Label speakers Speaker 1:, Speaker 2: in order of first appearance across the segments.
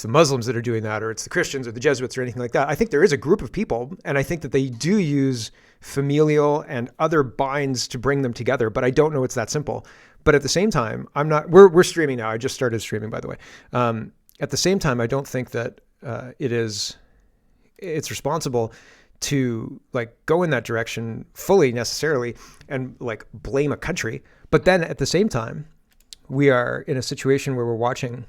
Speaker 1: the Muslims that are doing that, or it's the Christians or the Jesuits or anything like that. I think there is a group of people, and I think that they do use familial and other binds to bring them together, but I don't know it's that simple. But at the same time, we're streaming now. I just started streaming, by the way. At the same time, I don't think that it's responsible to like go in that direction fully necessarily and like blame a country. But then at the same time, we are in a situation where we're watching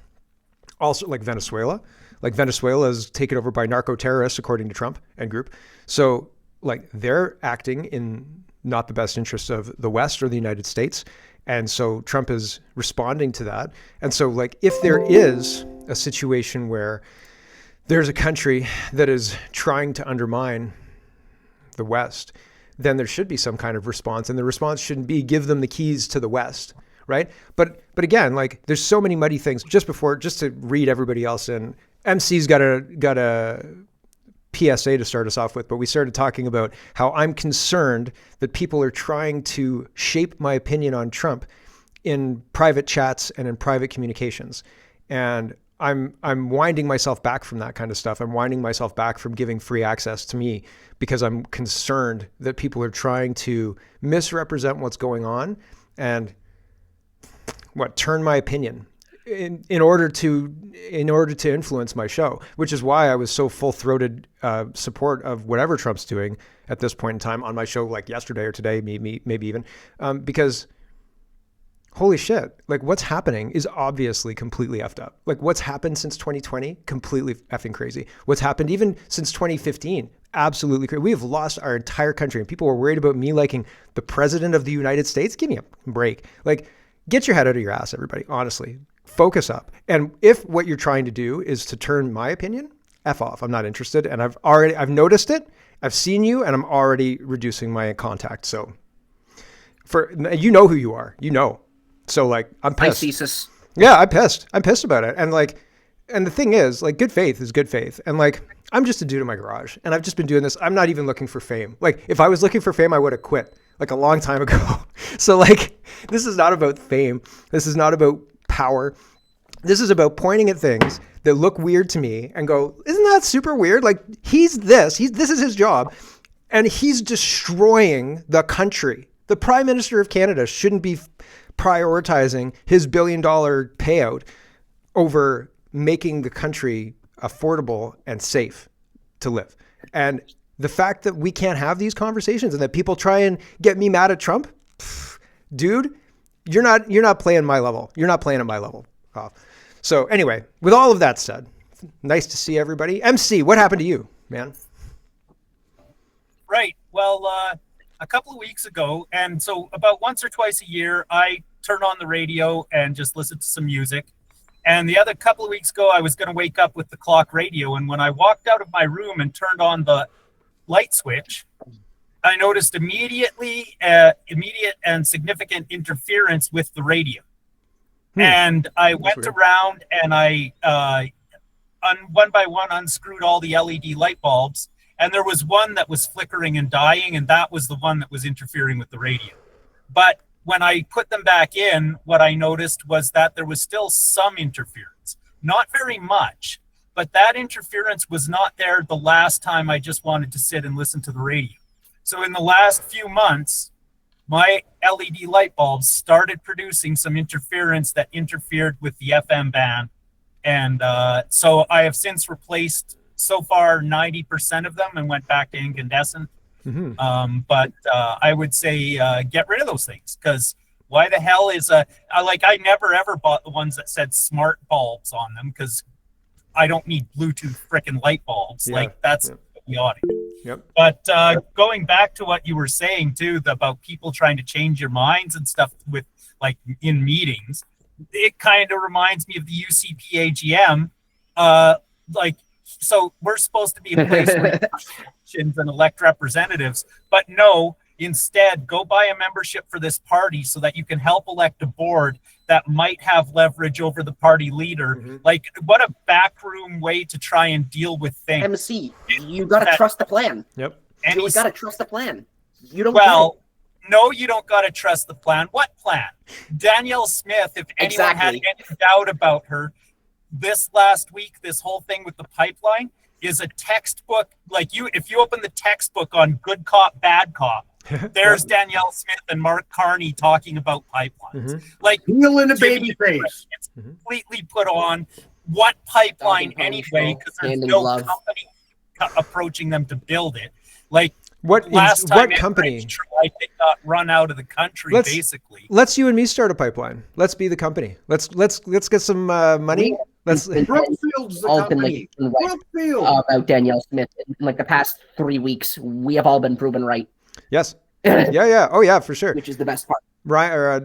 Speaker 1: also like Venezuela. Like Venezuela is taken over by narco terrorists, according to Trump and group. So like they're acting in not the best interest of the West or the United States. And so Trump is responding to that. And so like if there is a situation where there's a country that is trying to undermine the West, then there should be some kind of response. And the response shouldn't be give them the keys to the West, right? But again, like there's so many muddy things. Just to read everybody else in, MC's got a PSA to start us off with, but we started talking about how I'm concerned that people are trying to shape my opinion on Trump in private chats and in private communications. And I'm winding myself back from that kind of stuff. I'm winding myself back from giving free access to me because I'm concerned that people are trying to misrepresent what's going on and turn my opinion in order to influence my show, which is why I was so full-throated support of whatever Trump's doing at this point in time on my show, like yesterday or today, maybe even, because holy shit, like what's happening is obviously completely effed up. Like what's happened since 2020, completely effing crazy. What's happened even since 2015, absolutely crazy. We have lost our entire country, and people were worried about me liking the president of the United States. Give me a break. Like, get your head out of your ass, everybody, honestly. Focus up. And if what you're trying to do is to turn my opinion, F off. I'm not interested. And I've noticed it. I've seen you, and I'm already reducing my contact. So you know who you are, So like, I'm pissed.
Speaker 2: Thesis.
Speaker 1: Yeah, I'm pissed. I'm pissed about it. And like, and the thing is, like, good faith is good faith. And like, I'm just a dude in my garage, and I've just been doing this. I'm not even looking for fame. Like, if I was looking for fame, I would have quit like a long time ago. So like, this is not about fame. This is not about power. This is about pointing at things that look weird to me and go, isn't that super weird? Like this is his job, and he's destroying the country. The Prime Minister of Canada shouldn't be prioritizing his $1 billion payout over making the country affordable and safe to live. And the fact that we can't have these conversations and that people try and get me mad at Trump, dude, you're not playing my level. You're not playing at my level. So anyway, with all of that said, nice to see everybody. MC, what happened to you, man?
Speaker 3: Right. Well, a couple of weeks ago, and so about once or twice a year, I turn on the radio and just listen to some music. And the other couple of weeks ago, I was going to wake up with the clock radio. And when I walked out of my room and turned on the light switch, I noticed immediate and significant interference with the radio. And I went around and I one by one unscrewed all the LED light bulbs. And there was one that was flickering and dying, and that was the one that was interfering with the radio. But when I put them back in, what I noticed was that there was still some interference. Not very much, but that interference was not there the last time I just wanted to sit and listen to the radio. So in the last few months, my LED light bulbs started producing some interference that interfered with the FM band. And so I have since replaced so far 90% of them and went back to incandescent. Mm-hmm. But I would say get rid of those things, because why the hell is I never ever bought the ones that said smart bulbs on them, because I don't need Bluetooth frickin' light bulbs. Yeah, like that's idiotic. Yep. But going back to what you were saying too about people trying to change your minds and stuff with like in meetings, it kind of reminds me of the UCP AGM. So we're supposed to be a place where elections and elect representatives, but no, instead go buy a membership for this party so that you can help elect a board that might have leverage over the party leader. Mm-hmm. Like, what a backroom way to try and deal with things.
Speaker 2: MC, you got to trust the plan.
Speaker 1: Yep.
Speaker 2: And you got to trust the plan. You don't.
Speaker 3: Well, no, you don't got to trust the plan. What plan? Danielle Smith, if anyone had any doubt about her, this last week, this whole thing with the pipeline is a textbook. Like if you open the textbook on good cop, bad cop, there's Danielle Smith and Mark Carney talking about pipelines. Like
Speaker 4: heel in the baby face.
Speaker 3: It's completely put on. What pipeline anyway? Because there's no company approaching them to build it. Like
Speaker 1: what company?
Speaker 3: They got run out of the country basically.
Speaker 1: Let's you and me start a pipeline. Let's be the company. Let's get some money.
Speaker 4: Brookfield's the company. Brookfield.
Speaker 2: About Danielle Smith in like the past 3 weeks, we have all been proven right.
Speaker 1: Yes. Yeah. Oh yeah, for sure.
Speaker 2: Which is the best part.
Speaker 1: Right. Or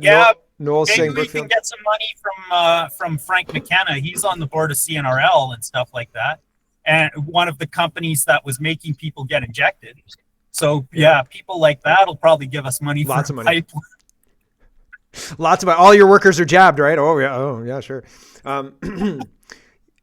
Speaker 1: Noel saying
Speaker 3: maybe we can get some money from Frank McKenna. He's on the board of CNRL and stuff like that, and one of the companies that was making people get injected. So yeah, people like that will probably give us money.
Speaker 1: Lots of money. Lots of money. All your workers are jabbed, right? Oh yeah, sure.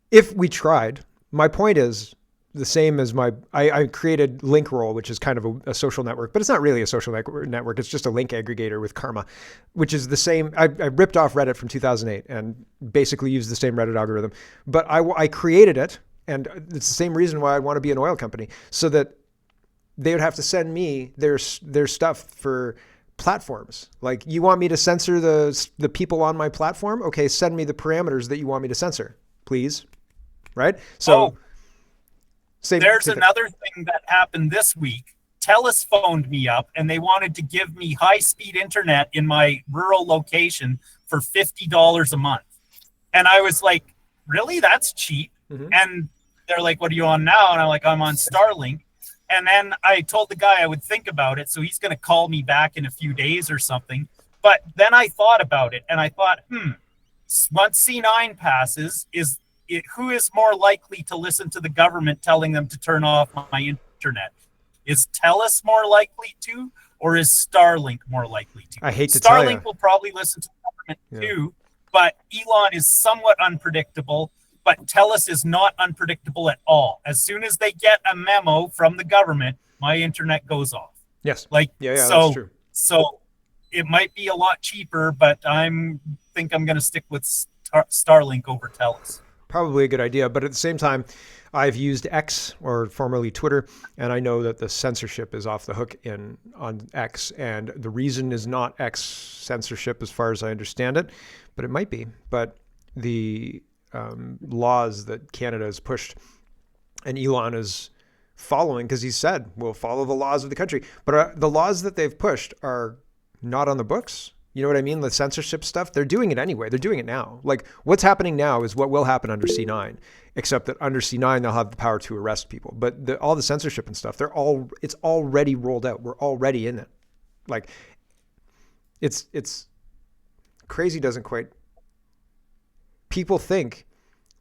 Speaker 1: If we tried, my point is the same as I created Linkroll, which is kind of a social network, but it's not really a social network. It's just a link aggregator with Karma, which is the same. I ripped off Reddit from 2008 and basically used the same Reddit algorithm, but I created it, and it's the same reason why I want to be an oil company, so that they would have to send me their stuff for platforms. Like, you want me to censor the people on my platform? Okay, send me the parameters that you want me to censor, please. Right? So there's
Speaker 3: another thing that happened this week. TELUS phoned me up and they wanted to give me high-speed internet in my rural location for $50 a month. And I was like, really? That's cheap. Mm-hmm. And they're like, what are you on now? And I'm like, I'm on Starlink. And then I told the guy I would think about it. So he's going to call me back in a few days or something. But then I thought about it and I thought, once C9 passes, who is more likely to listen to the government telling them to turn off my internet? Is TELUS more likely to, or is Starlink more likely to?
Speaker 1: I hate to tell you.
Speaker 3: Starlink will probably listen to the government too, but Elon is somewhat unpredictable. But TELUS is not unpredictable at all. As soon as they get a memo from the government, my internet goes off.
Speaker 1: Yes.
Speaker 3: That's true. So it might be a lot cheaper, but think I'm going to stick with Starlink over TELUS.
Speaker 1: Probably a good idea, but at the same time, I've used X, or formerly Twitter, and I know that the censorship is off the hook on X, and the reason is not X censorship as far as I understand it, but it might be. But the laws that Canada has pushed and Elon is following, because he said, we'll follow the laws of the country. But the laws that they've pushed are not on the books. You know what I mean? The censorship stuff, they're doing it anyway. They're doing it now. Like, what's happening now is what will happen under C9, except that under C9, they'll have the power to arrest people. But all the censorship and stuff, it's already rolled out. We're already in it. Like, it's crazy doesn't quite... People think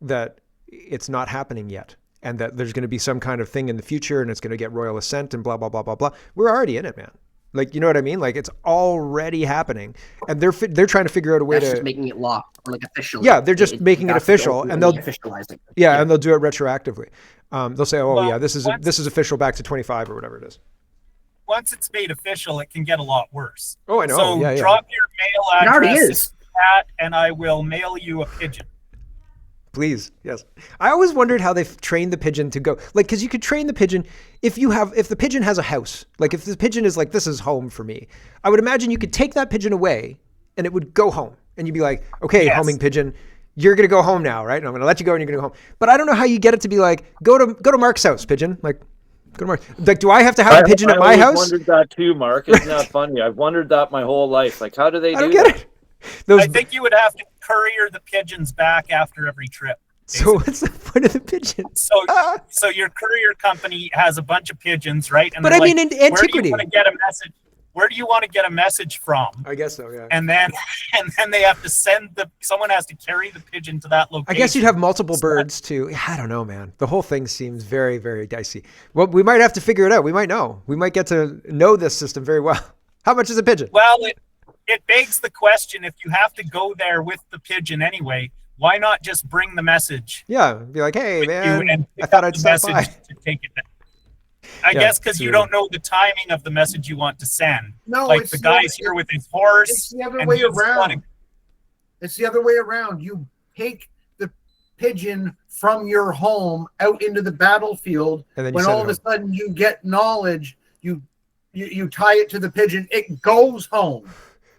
Speaker 1: that it's not happening yet and that there's going to be some kind of thing in the future and it's going to get royal assent and blah, blah, blah, blah, blah. We're already in it, man. Like, you know what I mean? Like, it's already happening, and they're trying to figure out a way
Speaker 2: just making it law, or like official.
Speaker 1: Yeah, they're just making it official, and they'll
Speaker 2: officialize it.
Speaker 1: Yeah, and they'll do it retroactively. They'll say, this is official back to 25 or whatever it is.
Speaker 3: Once it's made official, it can get a lot worse.
Speaker 1: Oh, I know.
Speaker 3: So drop your mail address and I will mail you a pigeon.
Speaker 1: Please, yes. I always wondered how they've trained the pigeon to go. Like, because you could train the pigeon if the pigeon has a house. Like, if the pigeon is like, this is home for me. I would imagine you could take that pigeon away and it would go home. And you'd be like, okay, homing pigeon, you're going to go home now, right? And I'm going to let you go and you're going to go home. But I don't know how you get it to be like, go to Mark's house, pigeon. Like, go to Mark. Like, do I have to have a pigeon at my house?
Speaker 5: I wondered that too, Mark. It's not funny. I've wondered that my whole life. Like, how do they do that?
Speaker 1: I don't get it.
Speaker 3: I think you would have to courier the pigeons back after every trip.
Speaker 1: Basically. So what's the point of the pigeons?
Speaker 3: So your courier company has a bunch of pigeons, right? And
Speaker 1: but I mean, in antiquity,
Speaker 3: where do you want to get a message? Where do you want to get a message from?
Speaker 1: I guess so, yeah.
Speaker 3: And then they have to someone has to carry the pigeon to that location.
Speaker 1: I guess you'd have multiple birds too. I don't know, man. The whole thing seems very, very dicey. Well, we might have to figure it out. We might know. We might get to know this system very well. How much is a pigeon?
Speaker 3: Well, it begs the question, if you have to go there with the pigeon anyway, why not just bring the message?
Speaker 1: Yeah, be like, hey, man, I thought I'd stop by.
Speaker 3: To take it back. I guess because you don't know the timing of the message you want to send.
Speaker 4: No,
Speaker 3: like the guy's here with his horse.
Speaker 4: It's the other way around. It's the other way around. You take pigeon from your home out into the battlefield.
Speaker 1: And then you
Speaker 4: When
Speaker 1: send
Speaker 4: all
Speaker 1: it
Speaker 4: of a
Speaker 1: home.
Speaker 4: sudden you get knowledge, you tie it to the pigeon, it goes home.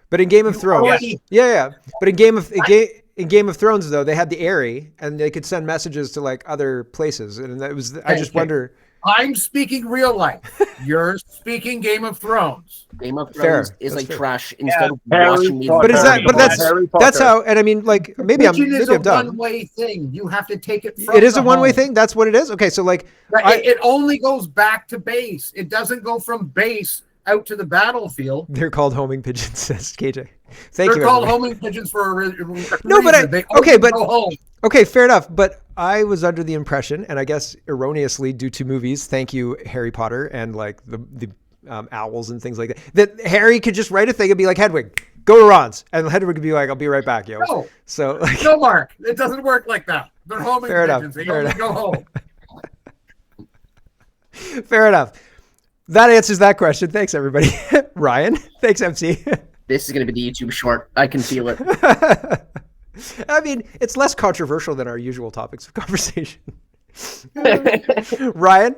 Speaker 1: But in Game of Thrones,
Speaker 4: already-
Speaker 1: yeah. But in Game of Thrones, though, they had the Eyrie, and they could send messages to like other places, and that was. I just
Speaker 4: Okay.
Speaker 1: wonder.
Speaker 4: I'm speaking real life. You're speaking Game of Thrones.
Speaker 2: Game of
Speaker 1: Fair.
Speaker 2: Thrones is
Speaker 1: That's
Speaker 2: like
Speaker 1: fair.
Speaker 2: trash instead of
Speaker 5: Harry
Speaker 2: watching me.
Speaker 5: Potter.
Speaker 1: But is that? But
Speaker 5: Harry
Speaker 1: that's
Speaker 5: Potter.
Speaker 1: how. And I mean, like maybe
Speaker 4: Pigeon is
Speaker 1: I'm done.
Speaker 4: a one-way thing. You have to take it from
Speaker 1: It is a
Speaker 4: the
Speaker 1: one-way
Speaker 4: home.
Speaker 1: thing. That's what it is. Okay, so like,
Speaker 4: It only goes back to base. It doesn't go from base out to the battlefield.
Speaker 1: they're called homing pigeons, says KJ. Thank
Speaker 4: They're
Speaker 1: you.
Speaker 4: called
Speaker 1: everybody.
Speaker 4: homing pigeons for a reason.
Speaker 1: No, but
Speaker 4: They
Speaker 1: okay,
Speaker 4: only
Speaker 1: but-
Speaker 4: go home.
Speaker 1: Okay, fair enough. But I was under the impression, and I guess erroneously due to movies, thank you, Harry Potter, and like the owls and things like that, that Harry could just write a thing and be like, Hedwig, go to Ron's. And Hedwig would be like, I'll be right back, yo.
Speaker 4: No.
Speaker 1: So like,
Speaker 4: No, Mark. It doesn't work like that. They're homing
Speaker 1: Fair enough,
Speaker 4: pigeons. They
Speaker 1: fair
Speaker 4: only
Speaker 1: enough.
Speaker 4: go home.
Speaker 1: fair enough. That answers that question. Thanks, everybody. Ryan, thanks, MC.
Speaker 2: This is going to be the YouTube short. I can feel it.
Speaker 1: I mean, it's less controversial than our usual topics of conversation. Ryan?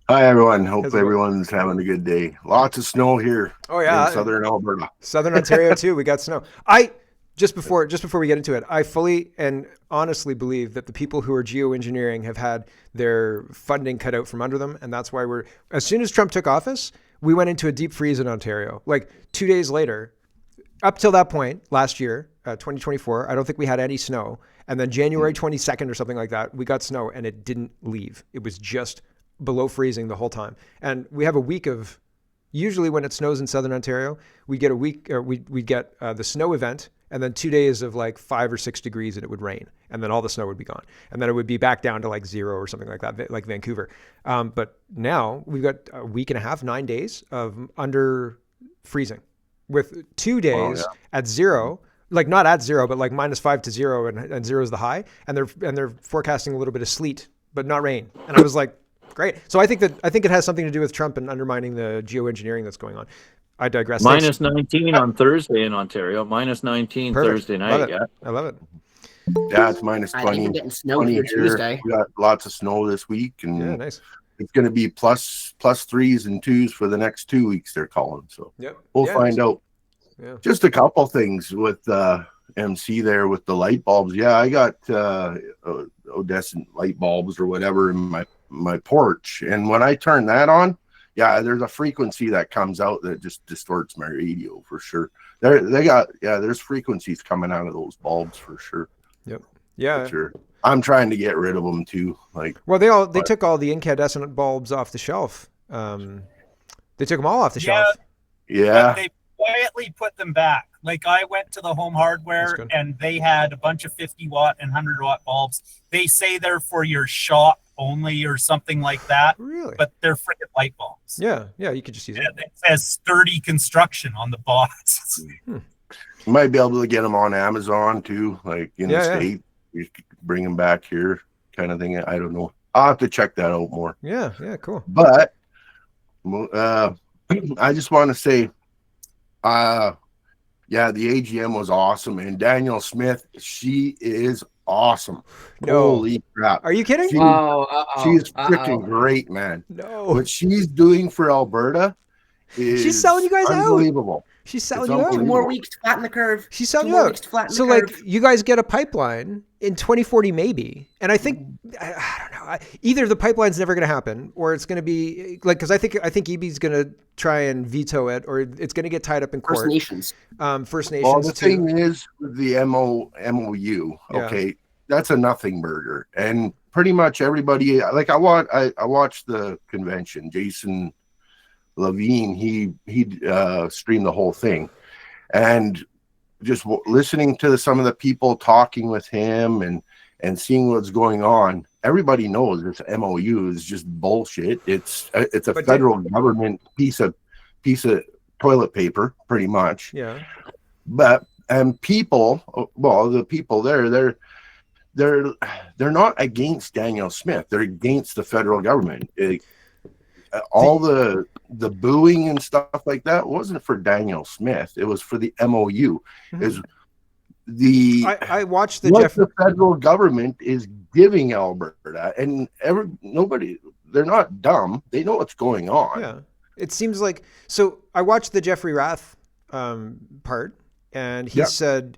Speaker 6: Hi, everyone. Hope
Speaker 1: How's it going?
Speaker 6: everyone's having a good day. Lots of snow here
Speaker 1: Oh, yeah.
Speaker 6: in southern Alberta.
Speaker 1: Southern Ontario too. We got snow. Just before we get into it, I fully and honestly believe that the people who are geoengineering have had their funding cut out from under them, and that's why as soon as Trump took office, we went into a deep freeze in Ontario. Like 2 days later, up till that point last year, 2024, I don't think we had any snow, and then January 22nd or something like that, we got snow, and it didn't leave. It was just below freezing the whole time, and we have a week of. Usually when it snows in Southern Ontario, we get a week, or we get the snow event, and then 2 days of like 5 or 6 degrees, and it would rain, and then all the snow would be gone, and then it would be back down to like 0 or something like that, like Vancouver. But now we've got a week and a half, 9 days of under freezing, with 2 days at 0, like not at 0, but like -5 to 0, and 0 is the high, and they're forecasting a little bit of sleet, but not rain, and I was like. Great. So I think it has something to do with Trump and undermining the geoengineering that's going on. I digress. Thanks.
Speaker 5: -19 on Thursday in Ontario. -19
Speaker 1: Perfect.
Speaker 5: Thursday
Speaker 1: Love
Speaker 5: night.
Speaker 1: it.
Speaker 5: Yeah.
Speaker 1: I love it.
Speaker 6: Yeah, it's minus
Speaker 2: I think
Speaker 6: 20,
Speaker 2: we're getting snow
Speaker 6: 20
Speaker 2: here
Speaker 6: here.
Speaker 2: Tuesday.
Speaker 6: We got lots of snow this week, and
Speaker 1: Yeah, nice.
Speaker 6: it's going to be plus 3s and 2s for the next 2 weeks, they're calling. So
Speaker 1: Yep.
Speaker 6: we'll
Speaker 1: Yeah,
Speaker 6: find out.
Speaker 1: Yeah.
Speaker 6: Just a couple things with MC there with the light bulbs. Yeah, I got odescent light bulbs or whatever in my porch, and when I turn that on, there's a frequency that comes out that just distorts my radio for sure. There's frequencies coming out of those bulbs for sure.
Speaker 1: Yeah.
Speaker 6: For sure. I'm trying to get rid of them too. Like,
Speaker 1: Well, they took all the incandescent bulbs off the shelf. They took them all off the
Speaker 3: Yeah.
Speaker 1: shelf.
Speaker 6: yeah,
Speaker 3: But they quietly put them back. Like I went to the Home
Speaker 1: That's
Speaker 3: Hardware
Speaker 1: good.
Speaker 3: and they had a bunch of 50-watt and 100-watt bulbs. They say they're for your shop only or something like that,
Speaker 1: Really?
Speaker 3: but they're freaking light bulbs.
Speaker 1: Yeah. You could just use it.
Speaker 3: And it says sturdy construction on the box.
Speaker 6: you might be able to get them on Amazon too, like in the
Speaker 1: Yeah.
Speaker 6: state. You could bring them back here, kind of thing. I don't know. I'll have to check that out more.
Speaker 1: Yeah. Cool.
Speaker 6: But I just want to say, the AGM was awesome, and Daniel Smith, she is awesome.
Speaker 1: No.
Speaker 6: Holy crap!
Speaker 1: Are you kidding?
Speaker 6: She- She's freaking great, man.
Speaker 1: No.
Speaker 6: What she's doing for Alberta is
Speaker 1: She's selling you guys out.
Speaker 6: unbelievable.
Speaker 1: She's selling
Speaker 6: It's
Speaker 1: you out.
Speaker 2: 2
Speaker 6: unbelievable.
Speaker 2: more weeks to flatten the curve.
Speaker 1: She's selling
Speaker 2: 2
Speaker 1: you
Speaker 2: more
Speaker 1: out.
Speaker 2: weeks to flatten
Speaker 1: So
Speaker 2: the
Speaker 1: like
Speaker 2: curve.
Speaker 1: you guys get a pipeline in 2040 maybe, and I think I don't know, either the pipeline's never going to happen or it's going to be like, because I think EB's going to try and veto it, or it's going to get tied up in
Speaker 2: First
Speaker 1: court.
Speaker 2: Nations.
Speaker 1: First
Speaker 6: Well,
Speaker 1: Nations
Speaker 6: the
Speaker 1: too.
Speaker 6: thing is, with the MOU,
Speaker 1: Yeah.
Speaker 6: okay, that's a nothing burger, and pretty much everybody. Like I watched the convention. Jason Levine, he streamed the whole thing, and just listening to some of the people talking with him and seeing what's going on. Everybody knows this MOU is just bullshit. It's a
Speaker 1: But
Speaker 6: federal government piece of toilet paper, pretty much.
Speaker 1: Yeah.
Speaker 6: But people, well, the people there, they're not against Daniel Smith. They're against the federal government. All the booing and stuff like that wasn't for Daniel Smith. It was for the MOU.
Speaker 1: Mhm.
Speaker 6: Is
Speaker 1: I watched the
Speaker 6: what the federal government is giving Alberta, and nobody, they're not dumb. They know what's going on.
Speaker 1: Yeah, it seems like, so I watched the Jeffrey Rath part, and he said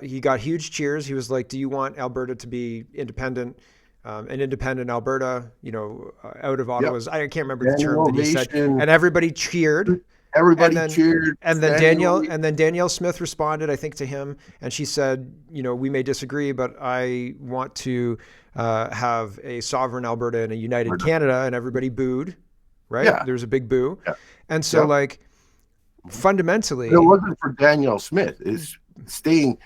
Speaker 1: he got huge cheers. He was like, "Do you want Alberta to be independent?" An independent Alberta, out of Ottawa's. I can't remember the term that he said, and everybody cheered.
Speaker 6: Everybody cheered.
Speaker 1: And then Danielle Smith responded, I think, to him, and she said, we may disagree, but I want to have a sovereign Alberta and a united Canada, and everybody booed, right?
Speaker 6: Yeah.
Speaker 1: There was a big boo. Yeah. And so fundamentally,
Speaker 6: it wasn't for Danielle Smith. It's staying.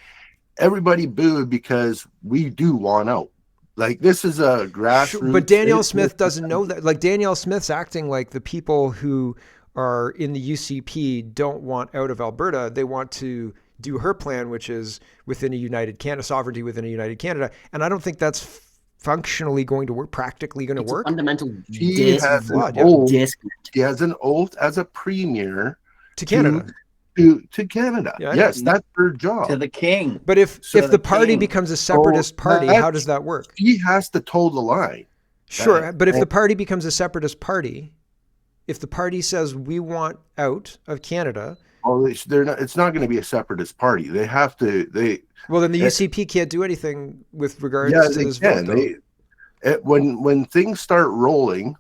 Speaker 6: Everybody booed because we do want out. Like, this is a grassroots.
Speaker 1: But Danielle Smith doesn't know that. Like, Danielle Smith's acting like the people who are in the UCP don't want out of Alberta. They want to do her plan, which is within a united Canada, sovereignty within a united Canada. And I don't think that's functionally going to work, practically going to work.
Speaker 2: Fundamental
Speaker 6: She has an oath as a premier
Speaker 1: to Canada.
Speaker 6: To Canada. Yeah, yes, that's her job.
Speaker 5: To the king.
Speaker 1: But if the party becomes a separatist party, how does that work?
Speaker 6: She has to toe the line.
Speaker 1: Sure, but if the party becomes a separatist party, if the party says we want out of Canada,
Speaker 6: they're not. It's not going to be a separatist party. They have to.
Speaker 1: Well, then the UCP can't do anything with regards to this vote.
Speaker 6: When things start rolling,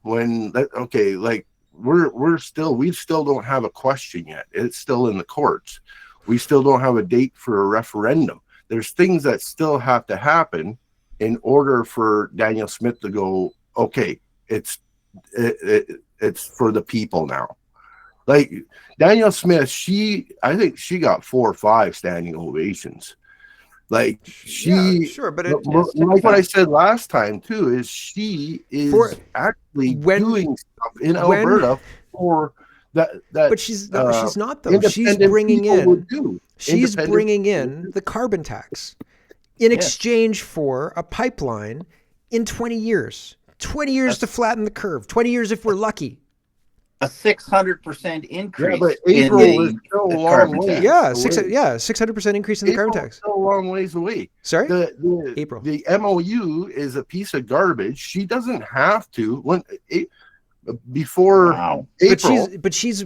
Speaker 6: we still don't have a question yet. It's still in the courts. We still don't have a date for a referendum. There's things that still have to happen in order for Danielle Smith to go, okay, it's for the people now. Like, Danielle Smith, I think she got 4 or 5 standing ovations. Like,
Speaker 1: sure, but
Speaker 6: like what I said last time too, is she is actually doing stuff in Alberta for that. But
Speaker 1: she's not though. She's bringing in the carbon tax in exchange for a pipeline in 20 years. 20 years to flatten the curve. 20 years if we're lucky.
Speaker 5: A 600% increase.
Speaker 6: Yeah, but April is still a long way.
Speaker 1: Yeah, 600% increase in the carbon tax.
Speaker 6: Still a long ways away.
Speaker 1: Sorry,
Speaker 6: April. The MOU is a piece of garbage. She doesn't have to before April.
Speaker 1: But she's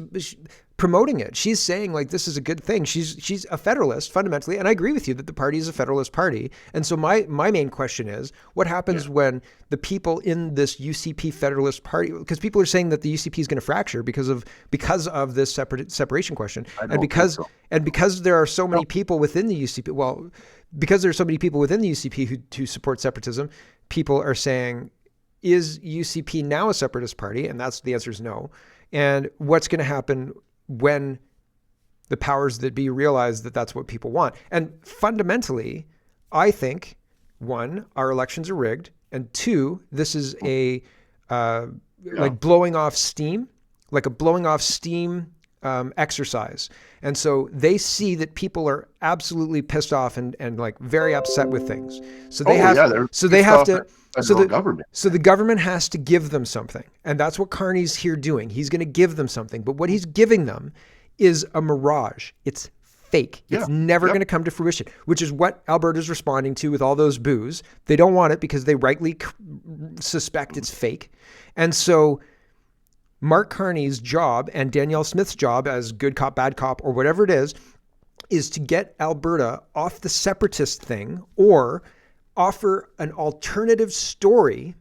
Speaker 1: promoting it. She's saying, like, this is a good thing. She's a federalist fundamentally, and I agree with you that the party is a federalist party. And so my main question is, what happens when the people in this UCP federalist party, because people are saying that the UCP is going to fracture because of this separation question, and because there are so many people within the UCP. Because there are so many people within the UCP who support separatism, people are saying, is UCP now a separatist party? And the answer is no. And what's going to happen when the powers that be realize that that's what people want? And fundamentally, I think, 1, our elections are rigged, and 2, this is like blowing off steam, exercise. And so they see that people are absolutely pissed off and like very upset with things. So they the government has to give them something. And that's what Carney's here doing. He's going to give them something. But what he's giving them is a mirage. It's fake. It's never going to come to fruition, which is what Alberta's responding to with all those boos. They don't want it because they rightly suspect it's fake. And so Mark Carney's job and Danielle Smith's job as good cop, bad cop, or whatever it is to get Alberta off the separatist thing or offer an alternative story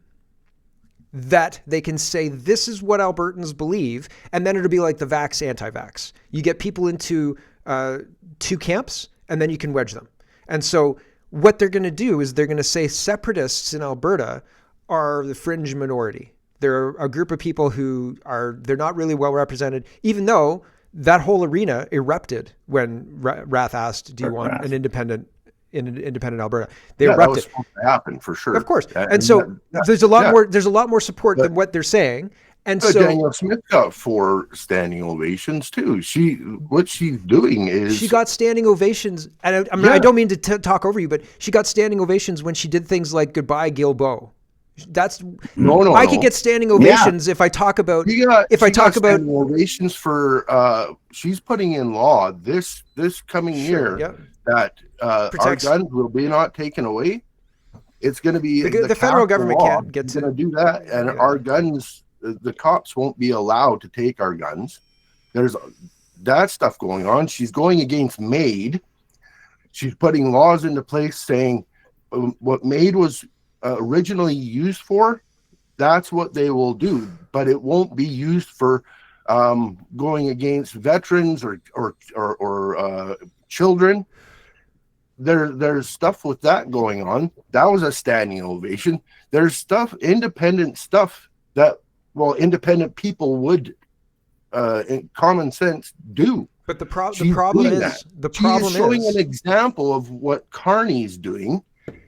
Speaker 1: that they can say, this is what Albertans believe, and then it'll be like the vax, anti-vax. You get people into 2 camps, and then you can wedge them. And so what they're going to do is they're going to say separatists in Alberta are the fringe minority. They're a group of people they're not really well represented, even though that whole arena erupted when Rath asked, do you want an independent Alberta? They erupted.
Speaker 6: That was supposed to happen for sure.
Speaker 1: Of course. And so there's a lot more support than what they're saying. And so
Speaker 6: Danielle Smith got 4 standing ovations too. What she's doing is
Speaker 1: she got standing ovations. And I don't mean to talk over you, but she got standing ovations when she did things like Goodbye Guilbeault. That's
Speaker 6: No,
Speaker 1: I could get standing ovations if I talk about if I talk about
Speaker 6: ovations for she's putting in law this coming year that our guns will be not taken away. It's going to be
Speaker 1: the federal government can't get to
Speaker 6: do that, and our guns, the cops won't be allowed to take our guns. There's that stuff going on. She's going against MAID. She's putting laws into place saying what MAID was originally used for, that's what they will do, but it won't be used for going against veterans or children. There's stuff with that going on. That was a standing ovation. There's independent stuff that independent people would in common sense do.
Speaker 1: But the problem is
Speaker 6: she's showing an example of what Carney's doing.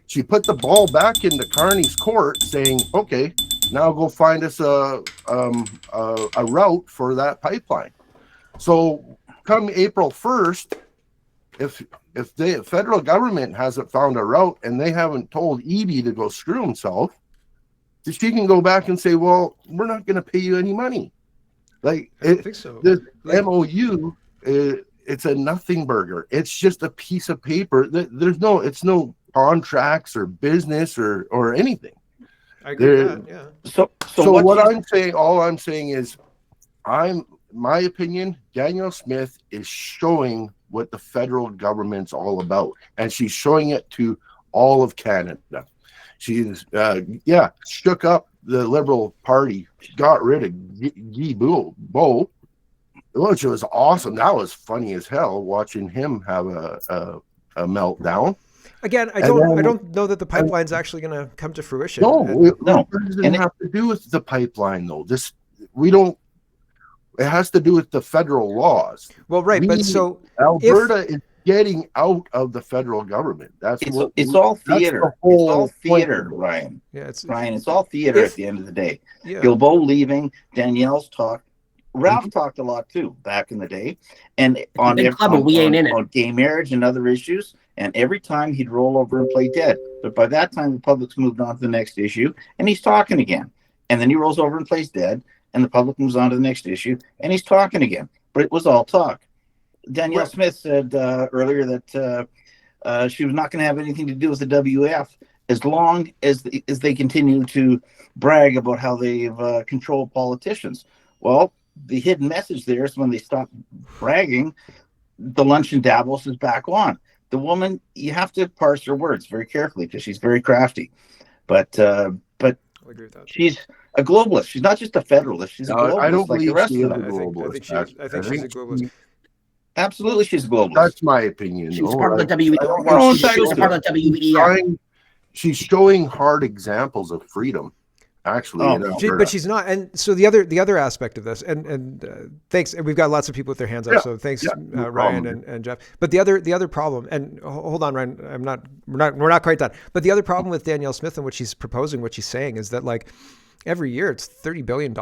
Speaker 6: She put the ball back into Carney's court, saying, "Okay, now go find us a route for that pipeline." So, come April 1st, if the federal government hasn't found a route and they haven't told EB to go screw himself, she can go back and say, "Well, we're not going to pay you any money." Like,
Speaker 1: I don't think so.
Speaker 6: The MOU, it's a nothing burger. It's just a piece of paper. It's no contracts or business or anything.
Speaker 1: I agree with that, yeah.
Speaker 6: So what I'm saying, all I'm saying is, my opinion, Danielle Smith is showing what the federal government's all about, and she's showing it to all of Canada. She's shook up the Liberal Party. She got rid of Guy Beau, which was awesome. That was funny as hell watching him have a meltdown.
Speaker 1: Again, I don't know that the pipeline's actually going to come to fruition.
Speaker 6: No. It doesn't have to do with the pipeline, though. It has to do with the federal laws.
Speaker 1: Well, right, but so
Speaker 6: Alberta is getting out of the federal government.
Speaker 7: It's all theater. It's all theater, Ryan.
Speaker 1: Yeah,
Speaker 7: Ryan, it's all theater at the end of the day.
Speaker 1: Yeah.
Speaker 7: Guilbeault leaving, Danielle's talk. Ralph talked a lot too back in the day, and on gay marriage and other issues. And every time he'd roll over and play dead. But by that time, the public's moved on to the next issue, and he's talking again. And then he rolls over and plays dead, and the public moves on to the next issue, and he's talking again. But it was all talk. Danielle Smith said earlier that she was not going to have anything to do with the WF as long as they continue to brag about how they've controlled politicians. Well, the hidden message there is when they stop bragging, the lunch in Davos is back on. The woman, you have to parse her words very carefully because she's very crafty. But
Speaker 1: I agree with that.
Speaker 7: She's a globalist. She's not just a federalist. She's a globalist.
Speaker 6: I don't
Speaker 7: like
Speaker 6: believe
Speaker 7: the rest
Speaker 6: she
Speaker 7: of
Speaker 6: is a
Speaker 7: them.
Speaker 6: globalist.
Speaker 1: I think she's a globalist.
Speaker 7: Absolutely, she's a globalist.
Speaker 6: That's my opinion.
Speaker 2: She's part of the WEF. She's part of the WEF.
Speaker 6: She's showing hard examples of freedom. Actually,
Speaker 1: but she's not. And so the other aspect of this, and thanks. And we've got lots of people with their hands up. So thanks, Ryan and Jeff. But the other problem, and hold on, Ryan, we're not quite done. But the other problem with Danielle Smith and what she's proposing, what she's saying is that, like, every year it's $30 billion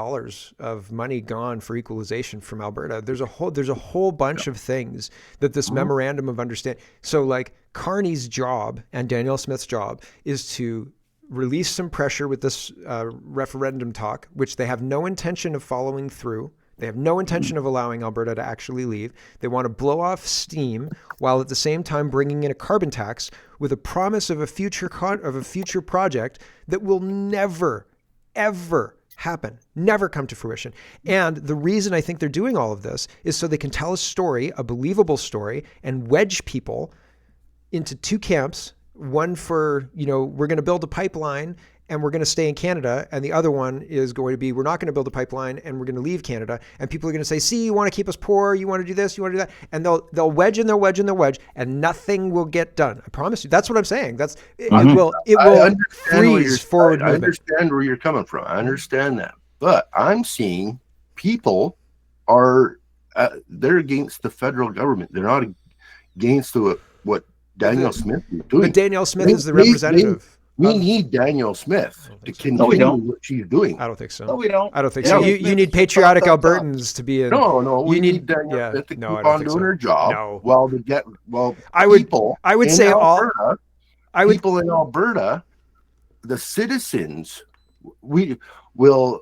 Speaker 1: of money gone for equalization from Alberta. There's a whole bunch of things that this memorandum of understanding. So, like, Carney's job and Danielle Smith's job is to release some pressure with this referendum talk, which they have no intention of following through. They have no intention of allowing Alberta to actually leave. They want to blow off steam while at the same time bringing in a carbon tax with a promise of a future project that will never, ever happen, never come to fruition. And the reason I think they're doing all of this is so they can tell a story, a believable story, and wedge people into two camps. One for, we're going to build a pipeline and we're going to stay in Canada. And the other one is going to be, we're not going to build a pipeline and we're going to leave Canada. And people are going to say, see, you want to keep us poor. You want to do this, you want to do that. And they'll wedge and they'll wedge and they'll wedge and nothing will get done. I promise you. That's what I'm saying. It will freeze forward movement.
Speaker 6: I understand where you're coming from. I understand that. But I'm seeing people they're against the federal government. They're not against what Danielle Smith is doing.
Speaker 1: But Danielle Smith is the representative.
Speaker 6: We need Danielle Smith to continue what she's doing.
Speaker 1: I don't think so.
Speaker 7: No, we don't.
Speaker 1: I don't think so. You need patriotic Albertans to be in.
Speaker 6: No. We need Danielle Smith to keep on doing her job.
Speaker 1: No.
Speaker 6: People in Alberta, the citizens we will.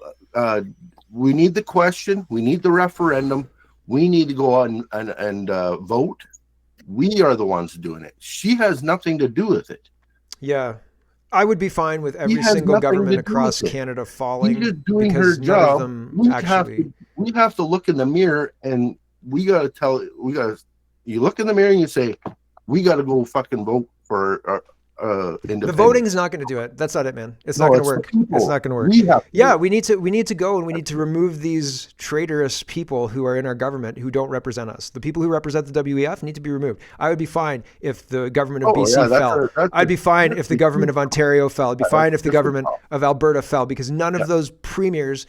Speaker 6: We need the question. We need the referendum. We need to go on and vote. We are the ones doing it. She has nothing to do with it.
Speaker 1: Yeah. I would be fine with every single government across Canada falling
Speaker 6: doing
Speaker 1: because
Speaker 6: her
Speaker 1: none of
Speaker 6: job.
Speaker 1: them
Speaker 6: We have to look in the mirror, and we got to you look in the mirror and you say, we got to go fucking vote for
Speaker 1: the voting is not going to do it. That's not it, man. It's not going to work. It's not going to work. We need to go and we need to remove these traitorous people who are in our government who don't represent us. The people who represent the WEF need to be removed. I would be fine if the government of BC fell. I'd be fine if the government of Ontario fell. I'd be fine if the government of Alberta fell, because none of those premiers,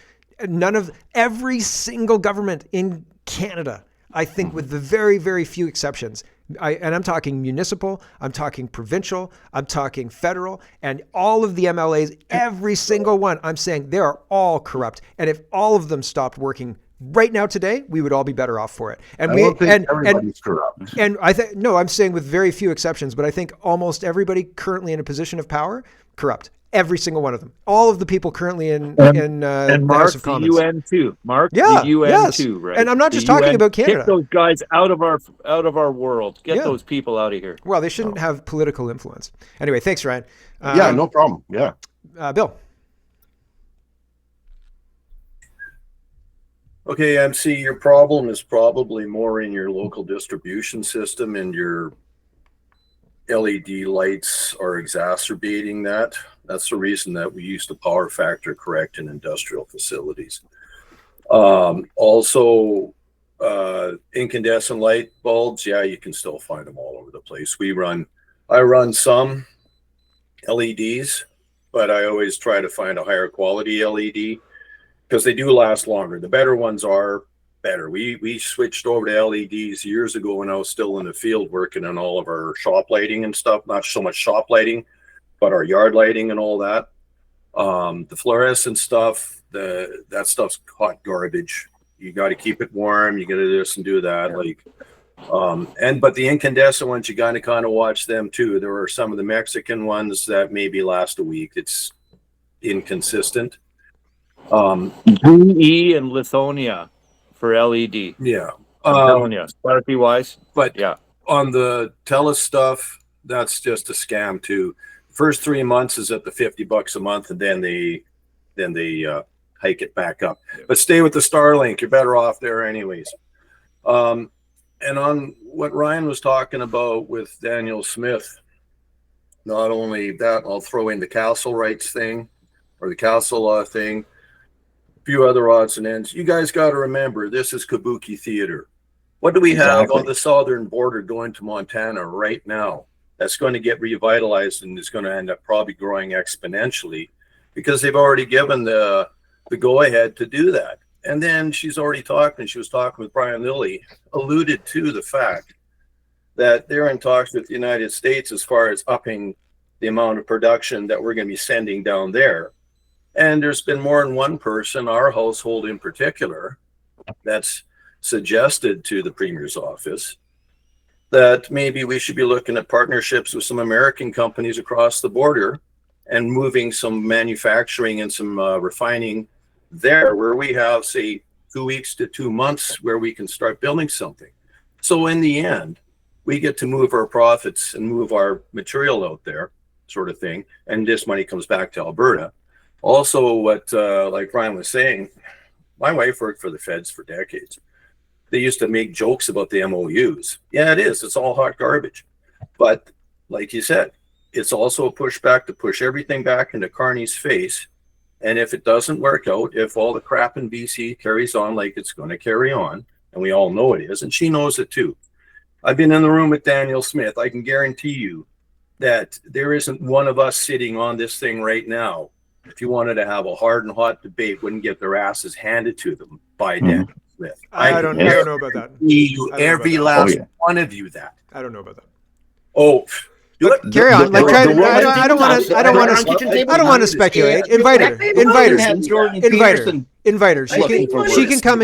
Speaker 1: every single government in Canada, I think with the very, very few exceptions, and I'm talking municipal, I'm talking provincial, I'm talking federal, and all of the MLAs, every single one, I'm saying they are all corrupt. And if all of them stopped working right now today, we would all be better off for it. And
Speaker 6: everybody's corrupt.
Speaker 1: And I think, no, I'm saying with very few exceptions, but I think almost everybody currently in a position of power, corrupt. Every single one of them. All of the people currently in the House of Commons.
Speaker 5: The UN too. Mark,
Speaker 1: yeah,
Speaker 5: the UN
Speaker 1: yes.
Speaker 5: too, right?
Speaker 1: And I'm not just talking about Canada.
Speaker 5: Get those guys out of our world. Get those people out of here.
Speaker 1: Well, they shouldn't have political influence. Anyway, thanks, Ryan.
Speaker 6: Yeah, no problem. Yeah.
Speaker 1: Bill.
Speaker 8: Okay, MC, your problem is probably more in your local distribution system, and your LED lights are exacerbating that. That's the reason that we use the power factor correct in industrial facilities. Also, incandescent light bulbs, yeah, you can still find them all over the place. I run some LEDs, but I always try to find a higher quality LED because they do last longer. The better ones are better. We switched over to LEDs years ago when I was still in the field working on all of our shop lighting and stuff. Not so much shop lighting, but our yard lighting and all that. The fluorescent stuff, that stuff's hot garbage. You got to keep it warm. You got to do this and do that. But the incandescent ones, you got to kind of watch them too. There are some of the Mexican ones that maybe last a week. It's inconsistent.
Speaker 5: GE and Lithonia for LED.
Speaker 8: Yeah.
Speaker 5: Quality wise.
Speaker 8: But yeah, on the TELUS stuff, that's just a scam too. First 3 months is at the $50 a month, and then they hike it back up. But stay with the Starlink. You're better off there anyways. And on what Ryan was talking about with Daniel Smith, not only that, I'll throw in the castle rights thing or the castle law thing, a few other odds and ends. You guys got to remember, this is Kabuki theater. What do we have on the southern border going to Montana right now? That's going to get revitalized and is going to end up probably growing exponentially because they've already given the go-ahead to do that. And then she was talking with Brian Lilly, alluded to the fact that they're in talks with the United States as far as upping the amount of production that we're going to be sending down there. And there's been more than one person, our household in particular, that's suggested to the Premier's office that maybe we should be looking at partnerships with some American companies across the border and moving some manufacturing and some refining there where we have, say, 2 weeks to 2 months where we can start building something. So in the end, we get to move our profits and move our material out there, sort of thing. And this money comes back to Alberta. Also, what like Ryan was saying, my wife worked for the feds for decades. They used to make jokes about the MOUs. Yeah, it is. It's all hot garbage. But like you said, it's also a pushback to push everything back into Carney's face. And if it doesn't work out, if all the crap in BC carries on like it's going to carry on, and we all know it is, and she knows it too. I've been in the room with Daniel Smith. I can guarantee you that there isn't one of us sitting on this thing right now, if you wanted to have a hard and hot debate, wouldn't get their asses handed to them by Daniel Smith.
Speaker 1: I don't know about that.
Speaker 8: Every last one of you that.
Speaker 1: I don't know about that.
Speaker 8: Oh,
Speaker 1: carry on. Like, I don't want to speculate. Invite her. She can come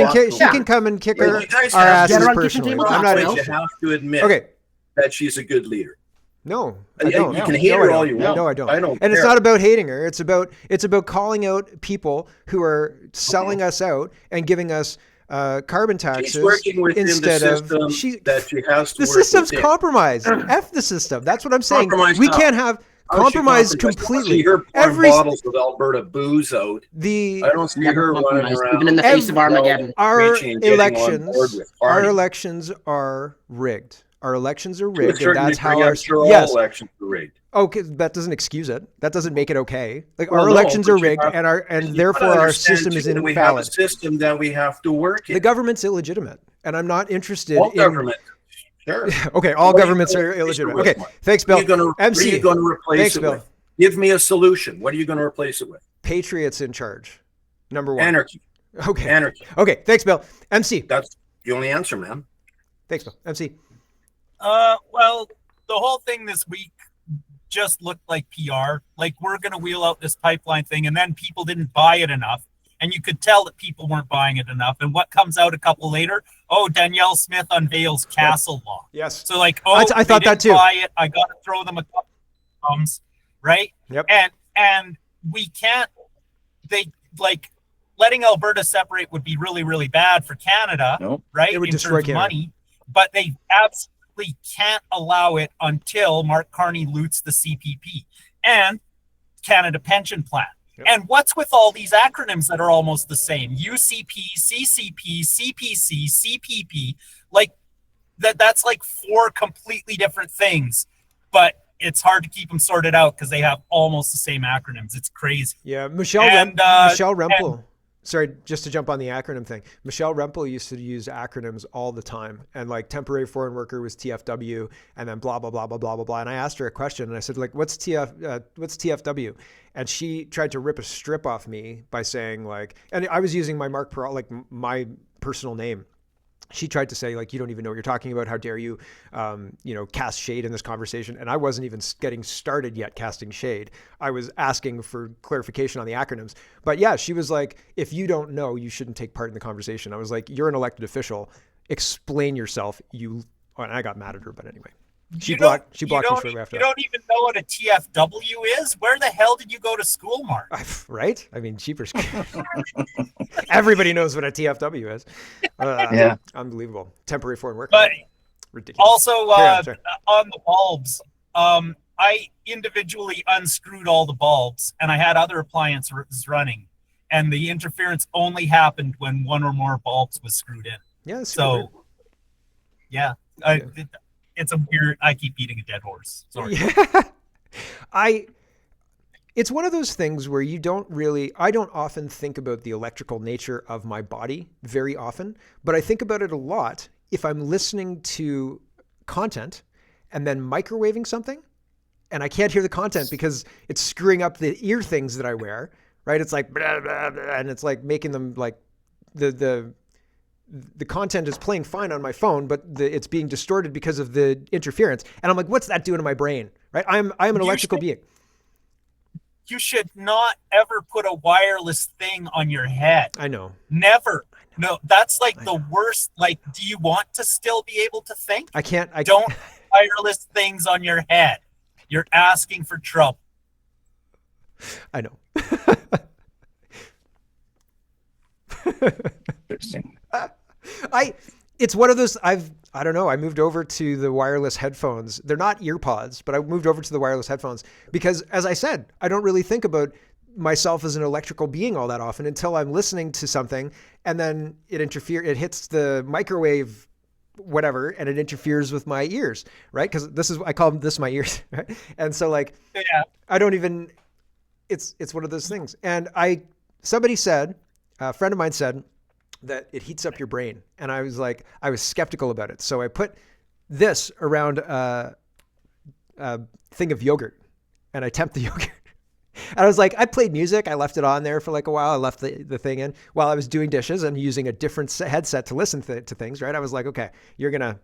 Speaker 1: and kick our asses personally. I'm not
Speaker 8: interested. You have to admit that she's a good leader.
Speaker 1: No, I
Speaker 8: You
Speaker 1: don't.
Speaker 8: can hate
Speaker 1: No,
Speaker 8: her
Speaker 1: I
Speaker 8: all
Speaker 1: don't.
Speaker 8: you want.
Speaker 1: No, I don't.
Speaker 8: I don't
Speaker 1: And it's
Speaker 8: care.
Speaker 1: not about hating her. It's about calling out people who are selling us out and giving us carbon taxes
Speaker 8: She's working within the
Speaker 1: instead
Speaker 8: system
Speaker 1: of she.
Speaker 8: that she has to
Speaker 1: The
Speaker 8: work
Speaker 1: system's
Speaker 8: within.
Speaker 1: compromised. F the system. That's what I'm saying.
Speaker 8: Compromised
Speaker 1: We
Speaker 8: how?
Speaker 1: can't have
Speaker 8: How is she
Speaker 1: compromised
Speaker 8: compromised? I don't
Speaker 1: completely.
Speaker 8: see her pouring
Speaker 1: Every
Speaker 8: bottles of Alberta booze out.
Speaker 1: the
Speaker 8: I don't see
Speaker 2: Never
Speaker 8: her running
Speaker 2: compromised,
Speaker 8: around.
Speaker 2: even in the face of Armageddon.
Speaker 1: our
Speaker 8: preaching and getting on board
Speaker 1: elections,
Speaker 8: with
Speaker 1: our
Speaker 8: party.
Speaker 1: elections are rigged. Our elections are
Speaker 8: To a
Speaker 1: rigged, and
Speaker 8: certain
Speaker 1: that's
Speaker 8: degree,
Speaker 1: how our
Speaker 8: I'm sure all
Speaker 1: yes.
Speaker 8: elections are rigged.
Speaker 1: Okay, that doesn't excuse it. That doesn't make it okay. Like
Speaker 8: Well,
Speaker 1: our
Speaker 8: no,
Speaker 1: elections
Speaker 8: but
Speaker 1: are
Speaker 8: you
Speaker 1: rigged,
Speaker 8: have-
Speaker 1: and
Speaker 8: You
Speaker 1: therefore
Speaker 8: gotta
Speaker 1: our
Speaker 8: understand,
Speaker 1: system
Speaker 8: too,
Speaker 1: is
Speaker 8: that we have a
Speaker 1: invalid.
Speaker 8: system that we have to work in.
Speaker 1: The government's illegitimate, and I'm not interested
Speaker 8: All
Speaker 1: in.
Speaker 8: government. Sure.
Speaker 1: Okay, all
Speaker 8: What are you
Speaker 1: governments
Speaker 8: gonna
Speaker 1: are
Speaker 8: replace it
Speaker 1: illegitimate.
Speaker 8: with?
Speaker 1: Okay, thanks,
Speaker 8: What are
Speaker 1: Bill.
Speaker 8: you gonna,
Speaker 1: MC,
Speaker 8: what are you going to replace
Speaker 1: thanks,
Speaker 8: it
Speaker 1: Bill.
Speaker 8: with? Give me a solution. What are you going to replace it with?
Speaker 1: Patriots in charge. Number one.
Speaker 8: Anarchy.
Speaker 1: Okay.
Speaker 8: Anarchy.
Speaker 1: Okay, thanks, Bill. MC.
Speaker 8: That's the only answer, man.
Speaker 1: Thanks, Bill. MC.
Speaker 3: Well, the whole thing this week just looked like PR. Like, we're going to wheel out this pipeline thing, and then people didn't buy it enough. And you could tell that people weren't buying it enough. And what comes out a couple later? Oh, Danielle Smith unveils Castle Law.
Speaker 1: Yes.
Speaker 3: So, like,
Speaker 1: I
Speaker 3: they
Speaker 1: thought that
Speaker 3: didn't
Speaker 1: too.
Speaker 3: buy it. I got to throw them a couple of thumbs, right?
Speaker 1: Yep.
Speaker 3: And we can't. They like letting Alberta separate would be really, really bad for Canada,
Speaker 7: Nope.
Speaker 3: right?
Speaker 1: It would
Speaker 3: in
Speaker 1: destroy
Speaker 3: terms of
Speaker 1: Canada.
Speaker 3: money, but they absolutely can't allow it until Mark Carney loots the CPP and Canada Pension Plan.
Speaker 1: Yep.
Speaker 3: And what's with all these acronyms that are almost the same? UCP, CCP, CPC, CPP. Like that's like four completely different things, but it's hard to keep them sorted out because they have almost the same acronyms. It's crazy.
Speaker 1: Yeah, Michelle Rempel. Sorry, just to jump on the acronym thing. Michelle Rempel used to use acronyms all the time, and like temporary foreign worker was TFW, and then blah blah blah blah blah blah blah. And I asked her a question, and I said like, what's TFW? And she tried to rip a strip off me by saying like, and I was using my Mark Peralta, like my personal name. She tried to say like, you don't even know what you're talking about. How dare you, cast shade in this conversation? And I wasn't even getting started yet casting shade. I was asking for clarification on the acronyms. But yeah, she was like, if you don't know, you shouldn't take part in the conversation. I was like, you're an elected official. Explain yourself. And I got mad at her, but anyway. She blocked me shortly after
Speaker 3: You
Speaker 1: that.
Speaker 3: don't even know what a TFW is? Where the hell did you go to school, Mark?
Speaker 1: Right? I mean, cheapers. Everybody knows what a TFW is.
Speaker 7: Yeah.
Speaker 1: Unbelievable. Temporary foreign worker.
Speaker 3: But
Speaker 1: ridiculous.
Speaker 3: also,
Speaker 1: Sorry.
Speaker 3: on the bulbs, I individually unscrewed all the bulbs, and I had other appliances running, and the interference only happened when one or more bulbs was screwed in.
Speaker 1: Yeah. That's super weird.
Speaker 3: So, yeah, it's a weird. I keep beating a dead horse. Sorry.
Speaker 1: Yeah. It's one of those things where I don't often think about the electrical nature of my body very often, but I think about it a lot if I'm listening to content and then microwaving something and I can't hear the content because it's screwing up the ear things that I wear, right? It's like, blah, blah, blah, and it's like making them like the content is playing fine on my phone, but it's being distorted because of the interference. And I'm like, what's that doing to my brain? Right? I'm an electrical being.
Speaker 3: You should not ever put a wireless thing on your head.
Speaker 1: I know.
Speaker 3: Never. No, that's like the worst. Like, do you want to still be able to think?
Speaker 1: I can't.
Speaker 3: Don't wireless things on your head. You're asking for trouble.
Speaker 1: I know.
Speaker 7: Interesting.
Speaker 1: It's one of those, I don't know. I moved over to the wireless headphones. They're not ear pods, but I moved over to the wireless headphones because, as I said, I don't really think about myself as an electrical being all that often until I'm listening to something and then it hits the microwave, whatever, and it interferes with my ears, right? Because I call this my ears, right? And so like,
Speaker 3: Yeah.
Speaker 1: I don't even, it's one of those things. And somebody said, a friend of mine said, that it heats up your brain. And I was skeptical about it. So I put this around a thing of yogurt and I tempt the yogurt. And I was like, I played music. I left it on there for like a while. I left the thing in while I was doing dishes and using a different headset to listen to things, right? I was like, okay, you're going